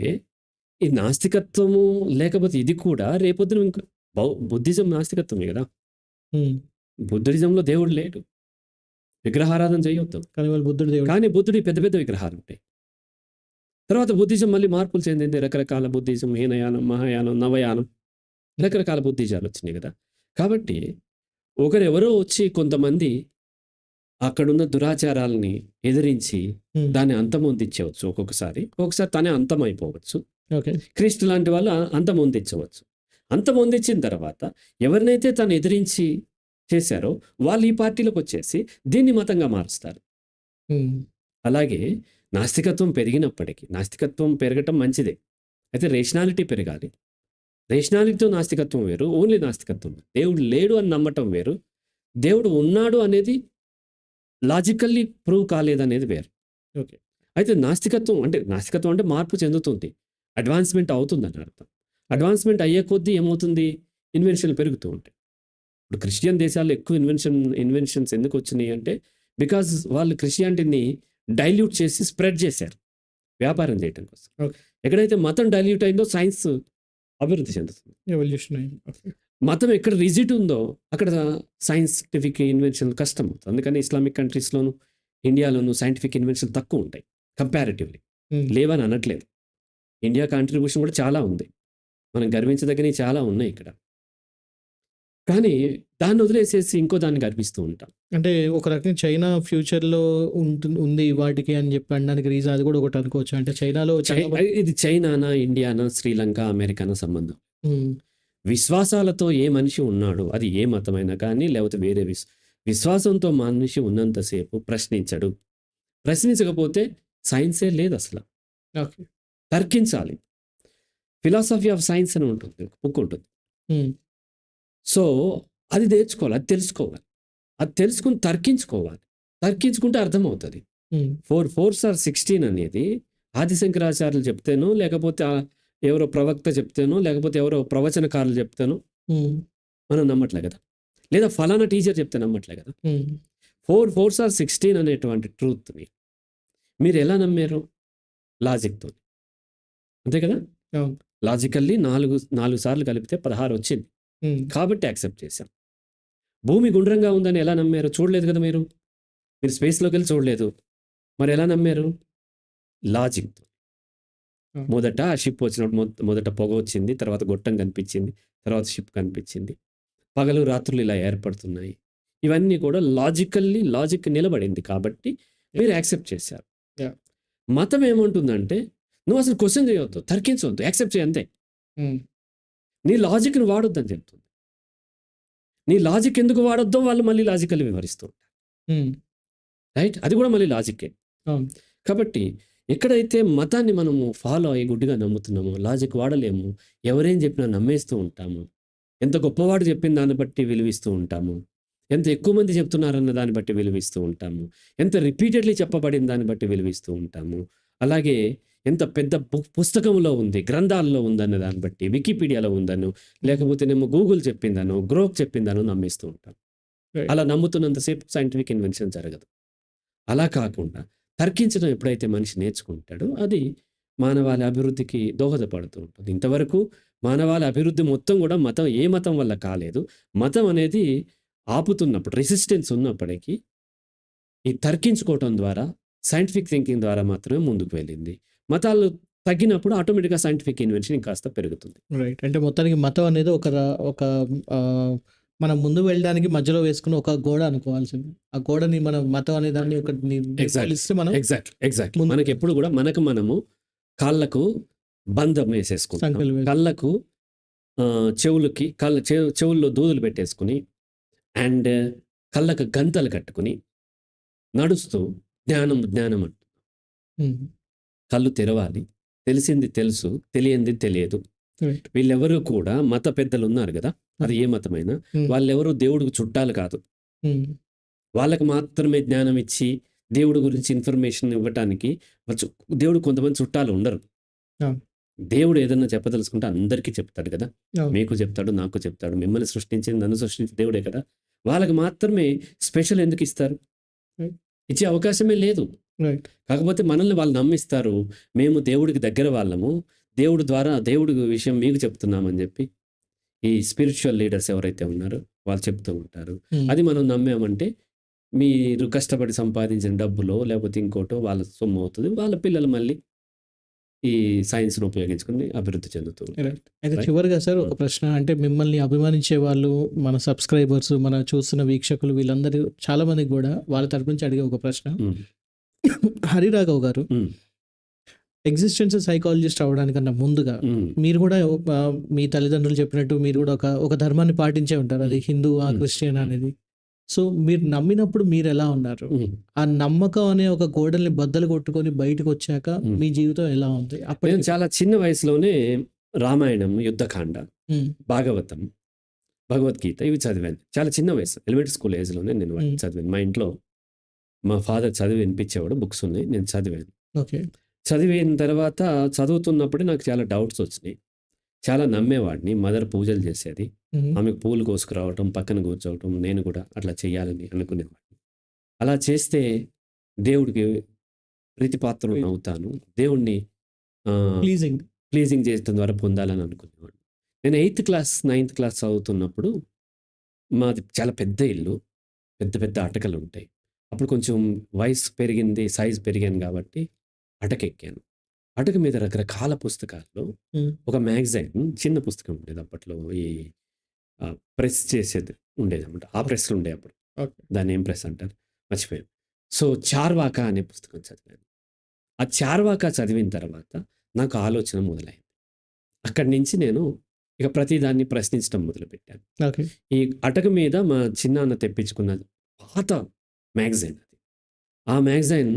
ఈ నాస్తికత్వము లేకపోతే ఇది కూడా రేపొద్దున ఇంకా బుద్ధిజం నాస్తికత్వమే కదా. బుద్ధిజంలో దేవుడు లేడు, విగ్రహారాధన చేయొద్దు, కానీ బుద్ధుడి పెద్ద పెద్ద విగ్రహాలు ఉంటాయి. తర్వాత బుద్ధిజం మళ్ళీ మార్పులు చెందింది, రకరకాల బుద్ధిజం, హీనయానం, మహాయానం, నవయానం, రకరకాల బుద్ధిజాలు వచ్చినాయి కదా. కాబట్టి ఒకరెవరో వచ్చి కొంతమంది అక్కడున్న దురాచారాలని ఎదిరించి దాన్ని అంతమొందించవచ్చు. ఒకసారి తనే అంతమైపోవచ్చు. క్రీస్తు లాంటి వాళ్ళు అంతమొందించవచ్చు. అంతమొందించిన తర్వాత ఎవరినైతే తను ఎదిరించి చేశారో వాళ్ళు ఈ పార్టీలోకి వచ్చేసి దీన్ని మతంగా మారుస్తారు. అలాగే నాస్తికత్వం పెరిగినప్పటికీ, నాస్తికత్వం పెరగటం మంచిదే, అయితే రేషనాలిటీ పెరగాలి. రేషనాలిటీతో నాస్తికత్వం వేరు, ఓన్లీ నాస్తికత్వం. దేవుడు లేడు అని నమ్మటం వేరు, దేవుడు ఉన్నాడు అనేది లాజికల్లీ ప్రూవ్ కాలేదనేది వేరు. ఓకే. అయితే నాస్తికత్వం అంటే మార్పు చెందుతుంది, అడ్వాన్స్మెంట్ అవుతుందని అర్థం. అడ్వాన్స్మెంట్ అయ్యే కొద్దీ ఏమవుతుంది, ఇన్వెన్షన్లు పెరుగుతూ ఉంటాయి. ఇప్పుడు క్రిస్టియన్ దేశాల్లో ఎక్కువ ఇన్వెన్షన్స్ ఎందుకు వచ్చినాయి అంటే బికాజ్ వాళ్ళు క్రిస్టియానిటీని డైల్యూట్ చేసి స్ప్రెడ్ చేశారు వ్యాపారం చేయడం కోసం. ఎక్కడైతే మతం డైల్యూట్ అయిందో సైన్స్ అభివృద్ధి చెందుతుంది. మతం ఎక్కడ రిజిట్ ఉందో అక్కడ సైంటిఫిక్ ఇన్వెన్షన్ కష్టం అవుతుంది. అందుకని ఇస్లామిక్ కంట్రీస్లోను, ఇండియాలోను సైంటిఫిక్ ఇన్వెన్షన్ తక్కువ ఉంటాయి కంపారిటివ్లీ. లేవని అనట్లేదు, ఇండియా కాంట్రిబ్యూషన్ కూడా చాలా ఉంది, మనం గర్వించదగినవి చాలా ఉన్నాయి ఇక్కడ. కానీ దాన్ని వదిలేసేసి ఇంకో దాన్ని గర్విస్తూ ఉంటాం. అంటే ఒక రకంగా చైనా ఫ్యూచర్లో ఉంది వాటికి అని చెప్పి అనడానికి రీజన్ అది కూడా ఒకటి అనుకోవచ్చు. అంటే చైనాలో ఇది చైనానా, ఇండియానా, శ్రీలంక, అమెరికానా సంబంధం. విశ్వాసాలతో ఏ మనిషి ఉన్నాడు, అది ఏ మతమైనా కానీ, లేకపోతే వేరే విశ్వాసంతో మనిషి ఉన్నంతసేపు ప్రశ్నించడు. ప్రశ్నించకపోతే సైన్సే లేదసల. ఓకే. తర్కించాలి. ఫిలాసఫీ ఆఫ్ సైన్స్ అని ఉంటుంది. ఒక బుక్ ఉంటుంది. హ్మ్. సో, అది నేర్చుకోవాలి. అది తెలుసుకోవాలి. అది తెలుసుకొని తర్కించుకోవాలి. తర్కించుకుంటే అర్థమవుతది. హ్మ్. 4 4s ఆర్ 16 అనేది ఆదిశంకరాచార్యులు చెప్తేనో, లేకపోతే ఎవరో ప్రవక్త చెప్తేనో, లేకపోతే ఎవరో ప్రవచనకారులు చెప్తేనో హ్మ్. మనం నమ్మట్లే కదా! లేదా ఫలానా టీచర్ చెప్తే నమ్మట్లే కదా! హ్మ్. 4 4s ఆర్ 16 అనేటువంటి ట్రూత్‌ని మీరెలా నమ్మారు? లాజిక్‌తోని. అంతే కదా! అవును. లాజికల్లీ 4 సార్లు కలిపితే 16 వచ్చింది. హ్మ్. కాబట్టి యాక్సెప్ట్ చేశాం. భూమి గుండ్రంగా ఉందని ఎలా నమ్మారు? చూడలేదు కదా మీరు. మీరు స్పేస్‌లోకెళ్ళి చూడలేదు. మరి ఎలా నమ్మారు? లాజిక్‌తో. అవును. మొదట ఆ షిప్ వచ్చినప్పుడు మొదట పొగ వచ్చింది. తర్వాత గొట్టం కనిపించింది. తర్వాత షిప్ కనిపించింది. పగలు, రాత్రులు ఇలా ఏర్పడుతున్నాయి. ఇవన్నీ కూడా లాజిక్ నిలబడింది కాబట్టి మీరు యాక్సెప్ట్ చేశారు. యాహ్! మతం ఏమంటుందంటే, నువ్వు అసలు క్వెషన్ చేయొద్దు. తర్కించొద్దు. యాక్సెప్ట్ చేయి అంతే. హ్మ్. నీ లాజిక్‌ని వాడొద్దని చెప్తుంది. నీ లాజిక్ ఎందుకు వాడొద్దో వాళ్ళు మళ్ళీ లాజికల్లీ వివరిస్తూ ఉంటారు. హ్మ్. రైట్? అది కూడా మళ్ళీ లాజిక్కే. అవును. కాబట్టి ఎక్కడైతే మతాన్ని మనము ఫాలో అయ్యి గుడ్డిగా నమ్ముతున్నామో, లాజిక్ వాడలేము. ఎవరేం చెప్పినా నమ్మేస్తూ ఉంటాము. ఎంత గొప్పవాడు చెప్పిన దాన్ని బట్టి విలువిస్తూ ఉంటాము. ఎంత ఎక్కువ మంది చెప్తున్నారన్న దాన్ని బట్టి విలువిస్తూ ఉంటాము. ఎంత రిపీటెడ్‌లీ చెప్పబడిన దాన్ని బట్టి విలువిస్తూ ఉంటాము. అలాగే ఎంత పెద్ద పుస్తకంలో ఉంది, గ్రంథాల్లో ఉందన్న దాన్ని బట్టి, వికీపీడియాలో ఉందనో, లేకపోతేనేమో గూగుల్ చెప్పిందనో, గ్రోక్ చెప్పిందనో నమ్మేస్తూ ఉంటాం. రైట్. అలా నమ్ముతున్నంత సేపు సైంటిఫిక్ ఇన్వెన్షన్ జరగదు. అలా కాకుండా తర్కించడం ఎప్పుడైతే మనిషి నేర్చుకుంటాడో అది మానవాళి అభివృద్ధికి దోహదపడుతూ ఉంటుంది. ఇంతవరకు మానవాళి అభివృద్ధి మొత్తం కూడా ఏ మతం వల్ల కాలేదు. మతం అనేది ఆపుతున్నప్పుడు రెసిస్టెన్స్ ఉన్నప్పటికీ ఈ తర్కించుకోవటం ద్వారా సైంటిఫిక్ థింకింగ్ ద్వారా మాత్రమే ముందుకు వెళ్ళింది. మతాలు తగ్గినప్పుడు ఆటోమేటిక్‌గా సైంటిఫిక్ ఇన్వెన్షన్ ఇంకాస్త పెరుగుతుంది. రైట్. అంటే మొత్తానికి మతం అనేది ఒక మనం ముందు వెళ్ళడానికి మధ్యలో వేసుకున్న ఒక గోడ అనుకోవాల్సింది. ఆ గోడని మనం మతం అనే దాన్ని ఒకటి నిర్మూలిస్తే మనం ఎగ్జాక్ట్‌లీ. ముందు మనకెప్పుడు కూడా మనము కాళ్ళకు బంధం వేసేసుకుంటాం. సంఖ్యలు వేసి కళ్ళకు చెవులకి చెవుల్లో దూదులు పెట్టేసుకొని అండ్ కళ్ళకు గంతలు కట్టుకొని నడుస్తూ జ్ఞానం అంటున్నాం. హ్మ్. కళ్ళు తెరవాలి. తెలిసింది తెలుసు, తెలియంది తెలియదు. రైట్. వీళ్ళెవరూ కూడా మత పెద్దలు ఉన్నారు గదా! అది ఏ మతమైనా. హ్మ్. వాళ్ళెవరు దేవుడికి చుట్టాలు కాదు. హ్మ్. వాళ్ళకి మాత్రమే జ్ఞానం ఇచ్చి, దేవుడి గురించి ఇన్ఫర్మేషన్ ఇవ్వటానికి దేవుడు కొంతమంది చుట్టాలు ఉండరు. అవును. దేవుడు ఏదన్నా చెప్పదలుచుకుంటే అందరికీ చెప్తాడు కదా! అవును. మీకు చెప్తాడు, నాకు చెప్తాడు. మిమ్మల్ని సృష్టించింది, నన్ను సృష్టించిన దేవుడే కదా! వాళ్ళకి మాత్రమే స్పెషల్ ఎందుకు ఇస్తారు? రైట్. ఇచ్చే అవకాశమే లేదు. రైట్. కాకపోతే మనల్ని వాళ్ళు నమ్మిస్తారు. మేము దేవుడికి దగ్గర వాళ్ళము. దేవుడి ద్వారా దేవుడి విషయం మీకు చెప్తున్నామని జెప్పి, ఈ స్పిరిచ్యువల్ లీడర్స్ ఎవరైతే ఉన్నారో వాళ్ళు చెప్తూ ఉంటారు. హ్మ్. అది మనం నమ్మామంటే, మీరు కష్టపడి సంపాదించిన డబ్బులో, లేకపోతే ఇంకోటో వాళ్ళ సొమ్ము అవుతది. వాళ్ళ పిల్లలు మళ్ళీ ఈ సైన్స్‌ని ఉపయోగించుకొని అభివృద్ధి చెందుతూ ఉంటారు. రైట్. అయితే రైట్? చివరిగా సార్ ఒక హ్మ్. ప్రశ్న. అంటే మిమ్మల్ని అభిమానించే వాళ్ళు, మన సబ్‌స్క్రైబర్స్, మన చూస్తున్న వీక్షకులు వీళ్ళందరూ చాలా మందికి గూడా వాళ్ళ తరపు నుంచి అడిగే ఒక ప్రశ్న. హ్మ్. హరిరాఘవ్ గారు హ్మ్. ఎగ్జిస్టెన్షియల్ సైకాలజిస్ట్ అవ్వడానికన్నా ముందుగా హ్మ్. మీరు గూడా మీ తల్లిదండ్రులు చెప్పినట్టు మీరు గూడా ఒక ధర్మాన్ని పాటించే ఉంటారు. అది హిందువా? హ్మ్. క్రిస్టియన్ అనేది. సో, మీరు నమ్మినప్పుడు మీరెలా ఉన్నారు? హ్మ్. ఆ నమ్మకం అనే ఒక గోడల్ని బద్దలు కొట్టుకొని బయటకొచ్చాక హ్మ్. మీ జీవితం ఎలా ఉంది? నేను అప్పటికి చాలా చిన్న వయసులోనే రామాయణం, యుద్ధకాండ, హ్మ్. భాగవతం, భగవద్గీత ఇవి చదివాను. చాలా చిన్న వయసు. ఎలిమెంటరీ స్కూల్ ఏజ్‌లోనే నేను వాటిని హ్మ్. చదివాను. మా ఇంట్లో మా ఫాదర్ చదివి వినిపించేవాడు. బుక్స్ ఉన్నాయి. నేను చదివాను. ఓకే. చదివిన తర్వాత చదువుతున్నప్పుడే నాకు చాలా డౌట్స్ వచ్చినాయి. చాలా నమ్మేవాడిని. మదర్ పూజలు చేసేది. హ్మ్. ఆమెకు పూలు కోసుకురావటం, పక్కన కూర్చోవటం, నేను కూడా అట్లా చేయాలని అనుకునేవాడిని. అలా చేస్తే దేవుడికి ప్రీతిపాత్రుడినవుతాను. దేవుడిని ఆహ్, ప్లీజింగ్. ప్లీజింగ్ చేయటం ద్వారా పొందాలని అనుకునేవాడిని. నేను 9థ్ క్లాస్ చదువుతున్నప్పుడు మాది చాలా పెద్ద ఇల్లు. పెద్ద పెద్ద అటకలుంటాయి. అప్పుడు కొంచెం వయసు పెరిగింది, సైజ్ పెరిగాను కాబట్టి అటకెక్కాను. అటక మీద రకరకాల పుస్తకాల్లో హ్మ్. ఒక మ్యాగజైన్ చిన్న పుస్తకం ఉండేది అప్పట్లో. ఈ ప్రెస్ చేసేది ఉండేదన్నమాట. ఆ ప్రెస్‌లు ఉండేయి అప్పుడు. ఓకే. దాన్నేం ప్రెస్ అంటారు? మర్చిపోయాను. సో, 'చార్వాక' అనే పుస్తకం చదివాను. ఆ 'చార్వాక' చదివిన తర్వాత నాకు ఆలోచన మొదలైంది. అక్కడి నుంచి నేను ఇక ప్రతిదాన్ని ప్రశ్నించడం మొదలుపెట్టాను. ఓకే. ఈ అటక మీద మా చిన్నాన్న తెప్పించుకున్న పాత మ్యాగజైన్ అది. ఆ మ్యాగజైన్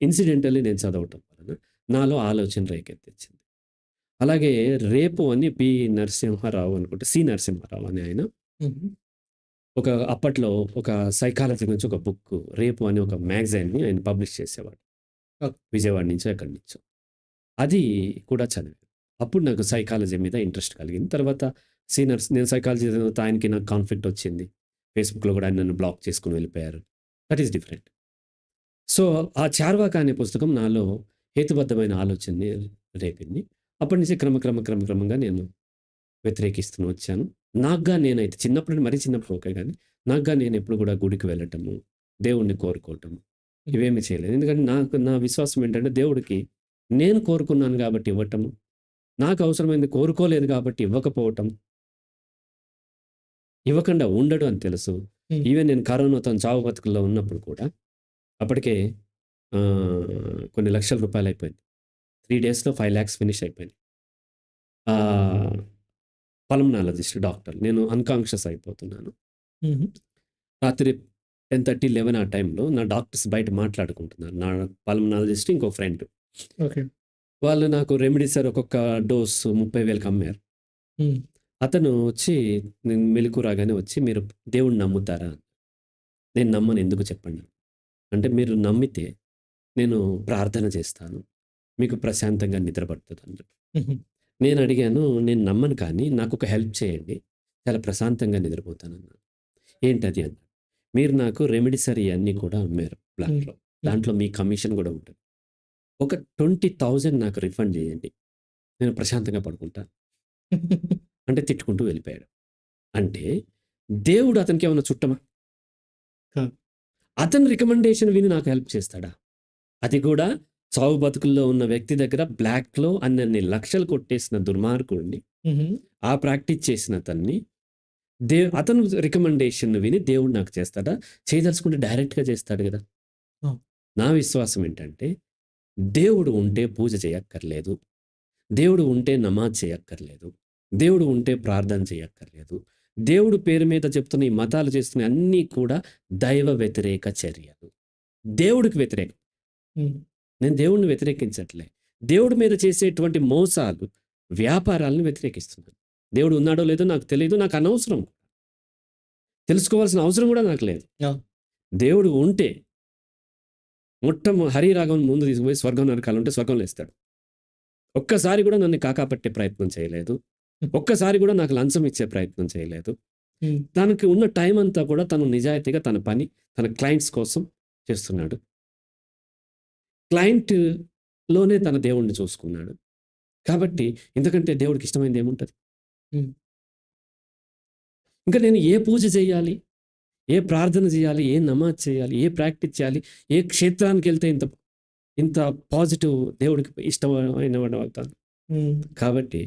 ఇన్సిడెంటల్లీ నేను చదవటం వలన నాలో ఆలోచన రేకెత్తించింది. అలాగే 'రేపు' అని పి. నరసింహారావు అనుకుంటే, సి. నరసింహారావు అని ఆయన హుహు. అప్పట్లో ఒక సైకాలజీ గురించి ఒక బుక్ 'రేపు' అని ఒక మ్యాగజైన్‌ని ఆయన పబ్లిష్ చేసేవాడు. ఓకే. విజయవాడ నుంచో ఎక్కడి నుంచో. అది కూడా చదివాను. అప్పుడు నాకు సైకాలజీ మీద ఇంట్రెస్ట్ కలిగింది. తర్వాత నేను సైకాలజీ చదివిన తర్వాత ఆయనకి నాకు కాన్ఫ్లిక్ట్ వచ్చింది. ఫేస్‌బుక్‌లో కూడా ఆయన నన్ను బ్లాక్ చేసుకొని వెళ్ళిపోయారు. That is different. సో, ఆ 'చార్వాక' అనే పుస్తకం నాలో హేతుబద్ధమైన ఆలోచనని రేపింది. అప్పటి నుంచి క్రమంగా నేను వ్యతిరేకిస్తూ వచ్చాను. నాకుగా నేనైతే చిన్నప్పుడు, మరీ చిన్నప్పుడు ఓకే గానీ, నాకుగా నేను ఎప్పుడు కూడా గుడికి వెళ్ళటము, దేవుడిని కోరుకోవటం ఇవేమీ చేయలేదు. ఎందుకంటే నా విశ్వాసం ఏంటంటే, దేవుడికి నేను కోరుకున్నాను కాబట్టి ఇవ్వటము, నాకు అవసరమైంది కోరుకోలేదు కాబట్టి ఇవ్వకపోవటం, ఇవ్వకుండా ఉండడు అని తెలుసు. హ్మ్. ఈవెన్ నేను కరోనాతో చావు బతుకుల్లో ఉన్నప్పుడు కూడా అప్పటికే కొన్ని లక్షల రూపాయలయిపోయింది. 3 డేస్‌లో 5,00,000 ఫినిష్ అయిపోయినాయి. ఆహ్, పల్మనాలజిస్ట్ డాక్టర్. నేను అన్‌కాన్షియస్ అయిపోతున్నాను. హుహు. రాత్రి 10:30, 11 ఆ టైంలో నా డాక్టర్స్ బయట మాట్లాడుకుంటున్నారు. నా పల్మనాలజిస్ట్ ఇంకో ఫ్రెండ్. ఓకే. వాళ్ళు నాకు రెమెడీసర్ ఒక్కొక్క డోస్ 30,000కి అమ్మారు. హ్మ్. అతను వచ్చి నేను మెలుకువ రాగానే వచ్చి, "మీరు దేవుడిని నమ్ముతారా?" నేను నమ్మను, ఎందుకు చెప్పండి. అంటే, "మీరు నమ్మితే నేను ప్రార్థన చేస్తాను. మీకు ప్రశాంతంగా నిద్ర పడతదన్నాడు." హుహు. నేను అడిగాను, "నేను నమ్మను కానీ నాకొక హెల్ప్ చేయండి. చాలా ప్రశాంతంగా నిద్రపోతానన్నాను." "ఏంటది?" అన్నాడు. "మీరు నాకు రెమెడీసర్ ఇయన్నీ కూడా అమ్మారు హ్మ్. బ్లాక్‌లో. హ్మ్. దాంట్లో మీ కమిషన్ కూడా ఉంటది. ఒక 20,000 నాకు రిఫండ్ చేయండి. నేను ప్రశాంతంగా పడుకుంటా." అంటే తిట్టుకుంటూ వెళ్ళిపోయాడు. అంటే దేవుడు అతనికేమన్నా చుట్టమా? కాదు. అతని రికమెండేషన్ విని నాకు హెల్ప్ చేస్తాడా? అది కూడా చావు బతుకుల్లో ఉన్న వ్యక్తి దగ్గర బ్లాక్‌లో అన్నన్ని లక్షలు కొట్టేసిన దుర్మార్గుడిని, హుహు. ఆ ప్రాక్టీస్ చేసిన అతన్ని అతను రికమెండేషన్ విని దేవుడు నాకు చేస్తాడా? చేయదలుచుకుంటే డైరెక్ట్‌గా చేస్తాడు గదా! ఆ! నా విశ్వాసం ఏంటంటే, దేవుడు ఉంటే పూజ చేయక్కర్లేదు. దేవుడు ఉంటే నమాజ్ చేయక్కర్లేదు. దేవుడు ఉంటే ప్రార్థన చేయక్కర్లేదు. దేవుడు పేరు మీద చెప్తున్న ఈ మతాలు చేస్తున్న అన్నీ కూడా దైవ వ్యతిరేక చర్యలు. దేవుడికి వ్యతిరేకం. హ్మ్. నేను దేవుడిని వ్యతిరేకించట్లే. దేవుడి మీద చేసేటువంటి మోసాలు, వ్యాపారాలను వ్యతిరేకిస్తున్నాను. దేవుడు ఉన్నాడో లేదో నాకు తెలీదు. నాకు అనవసరం. తెలుసుకోవాల్సిన అవసరం గూడా నాకు లేదు. ఆ! దేవుడు ఉంటే హరి రాఘవన్ ముందు తీసుకుపోయి స్వర్గం నరకాలంటే స్వర్గంలో ఏస్తాడు. ఒక్కసారి గూడా నన్ను కాకాపట్టే ప్రయత్నం చేయలేదు. ఒక్కసారి గూడా నాకు లంచం ఇచ్చే ప్రయత్నం చేయలేదు. హ్మ్. తనకి ఉన్న టైం అంతా కూడా తను నిజాయితీగా తన పని, తన క్లయింట్స్ కోసం చేస్తున్నాడు. క్లయింట్‌లోనే తన దేవుడిని చూసుకున్నాడు. కాబట్టి ఇంతకంటే దేవుడికి ఇష్టమైనది ఏముంటది? హ్మ్. ఇంకా నేను ఏ పూజ చేయాలి? ఏ ప్రార్థన చేయాలి? ఏ నమాజ్ చేయాలి? ఏ ప్రాక్టీస్ చేయాలి? ఏ క్షేత్రానికెళ్తే ఇంత ఇంత పాజిటివ్ దేవుడికి ఇష్టమైన వాడిని అవుతాను? హ్మ్. కాబట్టి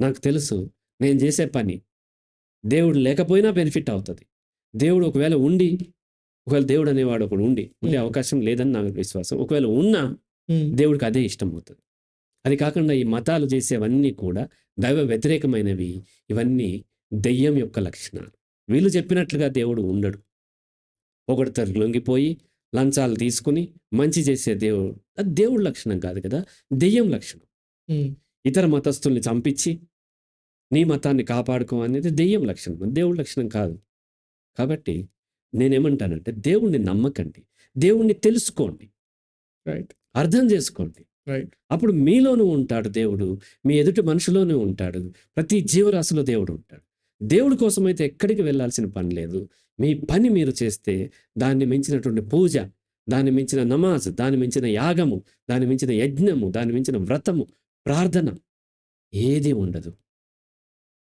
నాకు తెలుసు నేను చేసే పని దేవుడు లేకపోయినా బెనిఫిట్ అవుతది. దేవుడు ఒకవేళ దేవుడు అనేవాడు ఒకడు ఉండే హ్మ్. అవకాశం లేదని నా విశ్వాసం. ఒకవేళ ఉన్నా హ్మ్. దేవుడికి అదే ఇష్టమవుతది. అది కాకుండా ఈ మతాలు చేసేవన్నీ కూడా దైవ వ్యతిరేకమైనవి. ఇవన్నీ దెయ్యం యొక్క లక్షణాలు. వీళ్ళు చెప్పినట్లుగా దేవుడు ఉండడు. పొగడ్తలకు లొంగిపోయి, లంచాలు తీసుకొని, మంచి చేసే దేవుడు. అది దేవుడి లక్షణం కాదు కదా! దెయ్యం లక్షణం. హ్మ్. ఇతర మతస్థుల్ని చంపించి, నీ మతాన్ని కాపాడుకో అనేది దెయ్యం లక్షణం. దేవుడి లక్షణం కాదు. కాబట్టి నేనేమంటానంటే దేవుడిని నమ్మకండి. దేవుడిని తెలుసుకోండి. రైట్. అర్థం చేసుకోండి. రైట్. అప్పుడు మీలోనూ ఉంటాడు దేవుడు. మీ ఎదుటి మనిషిలోనూ ఉంటాడు. ప్రతి జీవరాశిలో దేవుడు ఉంటాడు. దేవుడి కోసమైతే ఎక్కడికి వెళ్ళాల్సిన పని లేదు. మీ పని మీరు చేస్తే దాన్ని మించినటువంటి పూజ, దాన్ని మించిన నమాజ్, దాన్ని మించిన యాగము, దాన్ని మించిన యజ్ఞము, దాన్ని మించిన వ్రతము, ప్రార్థన ఏది ఉండదు.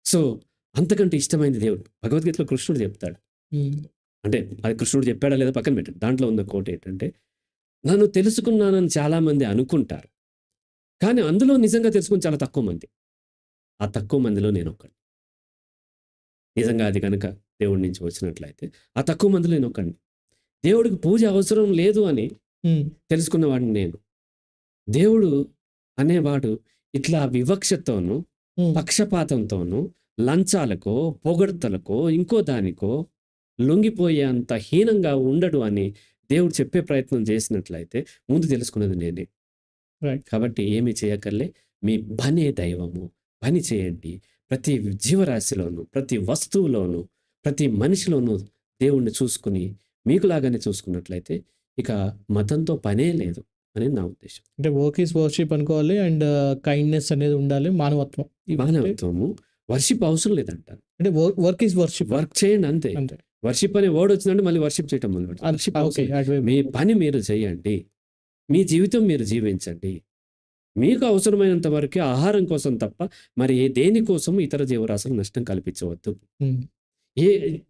సో, అంతకంటే ఇష్టమైనది దేవుడు. భగవద్గీతలో కృష్ణుడు చెప్తాడు. హ్మ్. అంటే అది కృష్ణుడు చెప్పాడా లేదా పక్కన పెట్టండి. దాంట్లో ఉన్న కోట్ ఏంటంటే, నన్ను తెలుసుకున్నానని చాలామంది అనుకుంటారు. కానీ అందులో నిజంగా తెలుసుకుని చాలా తక్కువ మంది. ఆ తక్కువ మందిలో నేనొకడిని. నిజంగా అది గనక దేవుడి నుంచి వచ్చినట్లయితే, ఆ తక్కువ మందిలో నేనొకడిని. దేవుడికి పూజ అవసరం లేదు అని హ్మ్. తెలుసుకున్నవాడిని నేను. దేవుడు అనేవాడు ఇట్లా వివక్షతోను, పక్షపాతంతోనూ, లంచాలకో, పొగడ్తలకో, ఇంకో దానికో లొంగిపోయేంత హీనంగా ఉండడు అని దేవుడు చెప్పే ప్రయత్నం చేసినట్లయితే ముందు తెలుసుకున్నది నేనే. రైట్. కాబట్టి ఏమి చేయక్కర్లే. మీ పనే దైవము. పని చేయండి. ప్రతి జీవరాశిలోను, ప్రతి వస్తువులోను, ప్రతి మనిషిలోను దేవుణ్ణి చూసుకొని, మీకులాగానే చూసుకున్నట్లయితే ఇక మతంతో పనే లేదు అని నా ఉద్దేశం. అంటే వర్క్ ఈజ్ వర్షిప్ అనుకోవాలి. అండ్ కైండ్‌నెస్ అనేది ఉండాలి. మానవత్వం. మానవత్వము, వర్షిప్ అవసరం లేదంటాను. అంటే వర్క్ ఈజ్ వర్షిప్. వర్క్ చేయండి అంతే. అంతే. వర్షిప్ అనే వర్డ్ వచ్చిందంటే మళ్ళీ వర్షిప్ చేయటం మొదలుపెడతారు. Worship okay. అవసరం. అటువైపు. మీ పని మీరు చేయండి. మీ జీవితం మీరు జీవించండి. మీకు అవసరమైనంత వరకే ఆహారం కోసం తప్ప మరి దేనికోసం ఇతర జీవరాశులకు నష్టం కల్పించవద్దు. హ్మ్.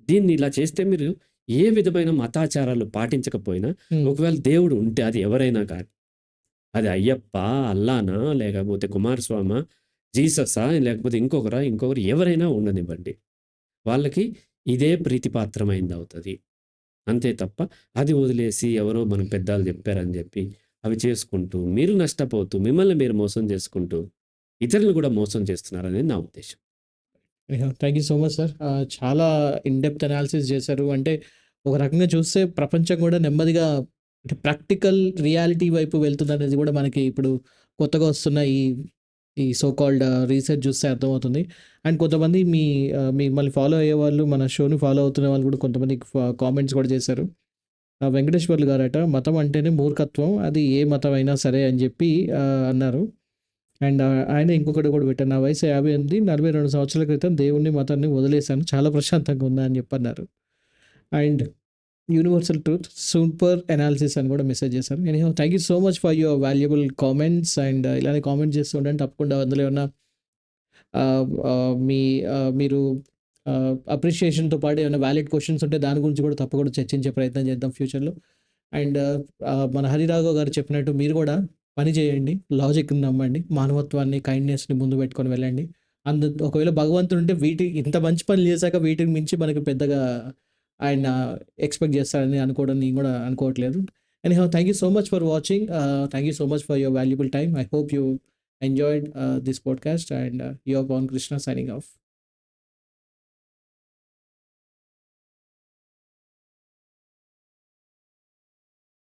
దీన్ని ఇలా చేస్తే మీరు ఏ విధమైన మతాచారాలు పాటించకపోయినా, ఒకవేళ దేవుడు ఉంటే అది ఎవరైనా కానీ, అది అయ్యప్ప, అల్లానా, లేకపోతే కుమారస్వామా, జీససా, లేకపోతే ఇంకొకరు ఎవరైనా ఉండనివ్వండి. వాళ్ళకి ఇదే ప్రీతిపాత్రమైంది అవుతుంది. అంతే తప్ప అది వదిలేసి ఎవరో మన పెద్దలు చెప్పారని చెప్పి అవి చేసుకుంటూ మీరు నష్టపోతూ మిమ్మల్ని మీరు మోసం చేసుకుంటూ ఇతరులను కూడా మోసం చేస్తున్నారనేది నా ఉద్దేశం. Thank you so much sir. చాలా ఇన్ డెప్త్ అనాలిసిస్ చేశారు. అంటే ఒక రకంగా చూస్తే ప్రపంచం కూడా నెమ్మదిగా అంటే ప్రాక్టికల్ రియాలిటీ వైపు వెళ్తుందనేది కూడా మనకి ఇప్పుడు కొత్తగా వస్తున్న ఈ ఈ సో కాల్డ్ రీసెర్చ్ చూస్తే అర్థమవుతుంది. అండ్ కొంతమంది మిమ్మల్ని ఫాలో అయ్యే వాళ్ళు, మన షోని ఫాలో అవుతున్న వాళ్ళు కూడా కొంతమంది కామెంట్స్ కూడా చేశారు. వెంకటేశ్వర్లు గారట మతం అంటేనే మూర్ఖత్వం, అది ఏ మతం అయినా సరే అని చెప్పి అన్నారు. అండ్ ఆయన ఇంకొకటి కూడా పెట్టారు, నా వయసు 58, 42 సంవత్సరాల క్రితం దేవుణ్ణి మతాన్ని వదిలేశాను, చాలా ప్రశాంతంగా ఉందా అని చెప్పి అన్నారు. And universal truth super analysis అని కూడా మెసేజ్ చేశారు. Anyhow thank you so much for your valuable comments. And ఇలానే కామెంట్ చేస్తూ ఉండండి తప్పకుండా. అందులో ఏమన్నా మీరు అప్రిషియేషన్తో పాటు ఏమైనా వ్యాలిడ్ క్వశ్చన్స్ ఉంటే దాని గురించి కూడా తప్పకుండా చర్చించే ప్రయత్నం చేద్దాం ఫ్యూచర్లో. అండ్ మన హరిరాఘవ్ గారు చెప్పినట్టు మీరు కూడా పని చేయండి, లాజిక్ని నమ్మండి, మానవత్వాన్ని, కైండ్నెస్ని ముందు పెట్టుకొని వెళ్ళండి. ఒకవేళ భగవంతుడు ఉంటే ఇంత మంచి పనులు చేశాక వీటికి మించి మనకి పెద్దగా ఆయన ఎక్స్పెక్ట్ చేస్తారని అనుకోవడం నేను కూడా అనుకోవట్లేదు. Anyhow thank you so much for watching. Thank you so much for your valuable time. I hope you enjoyed this podcast, and you're Pawan Krishna signing off.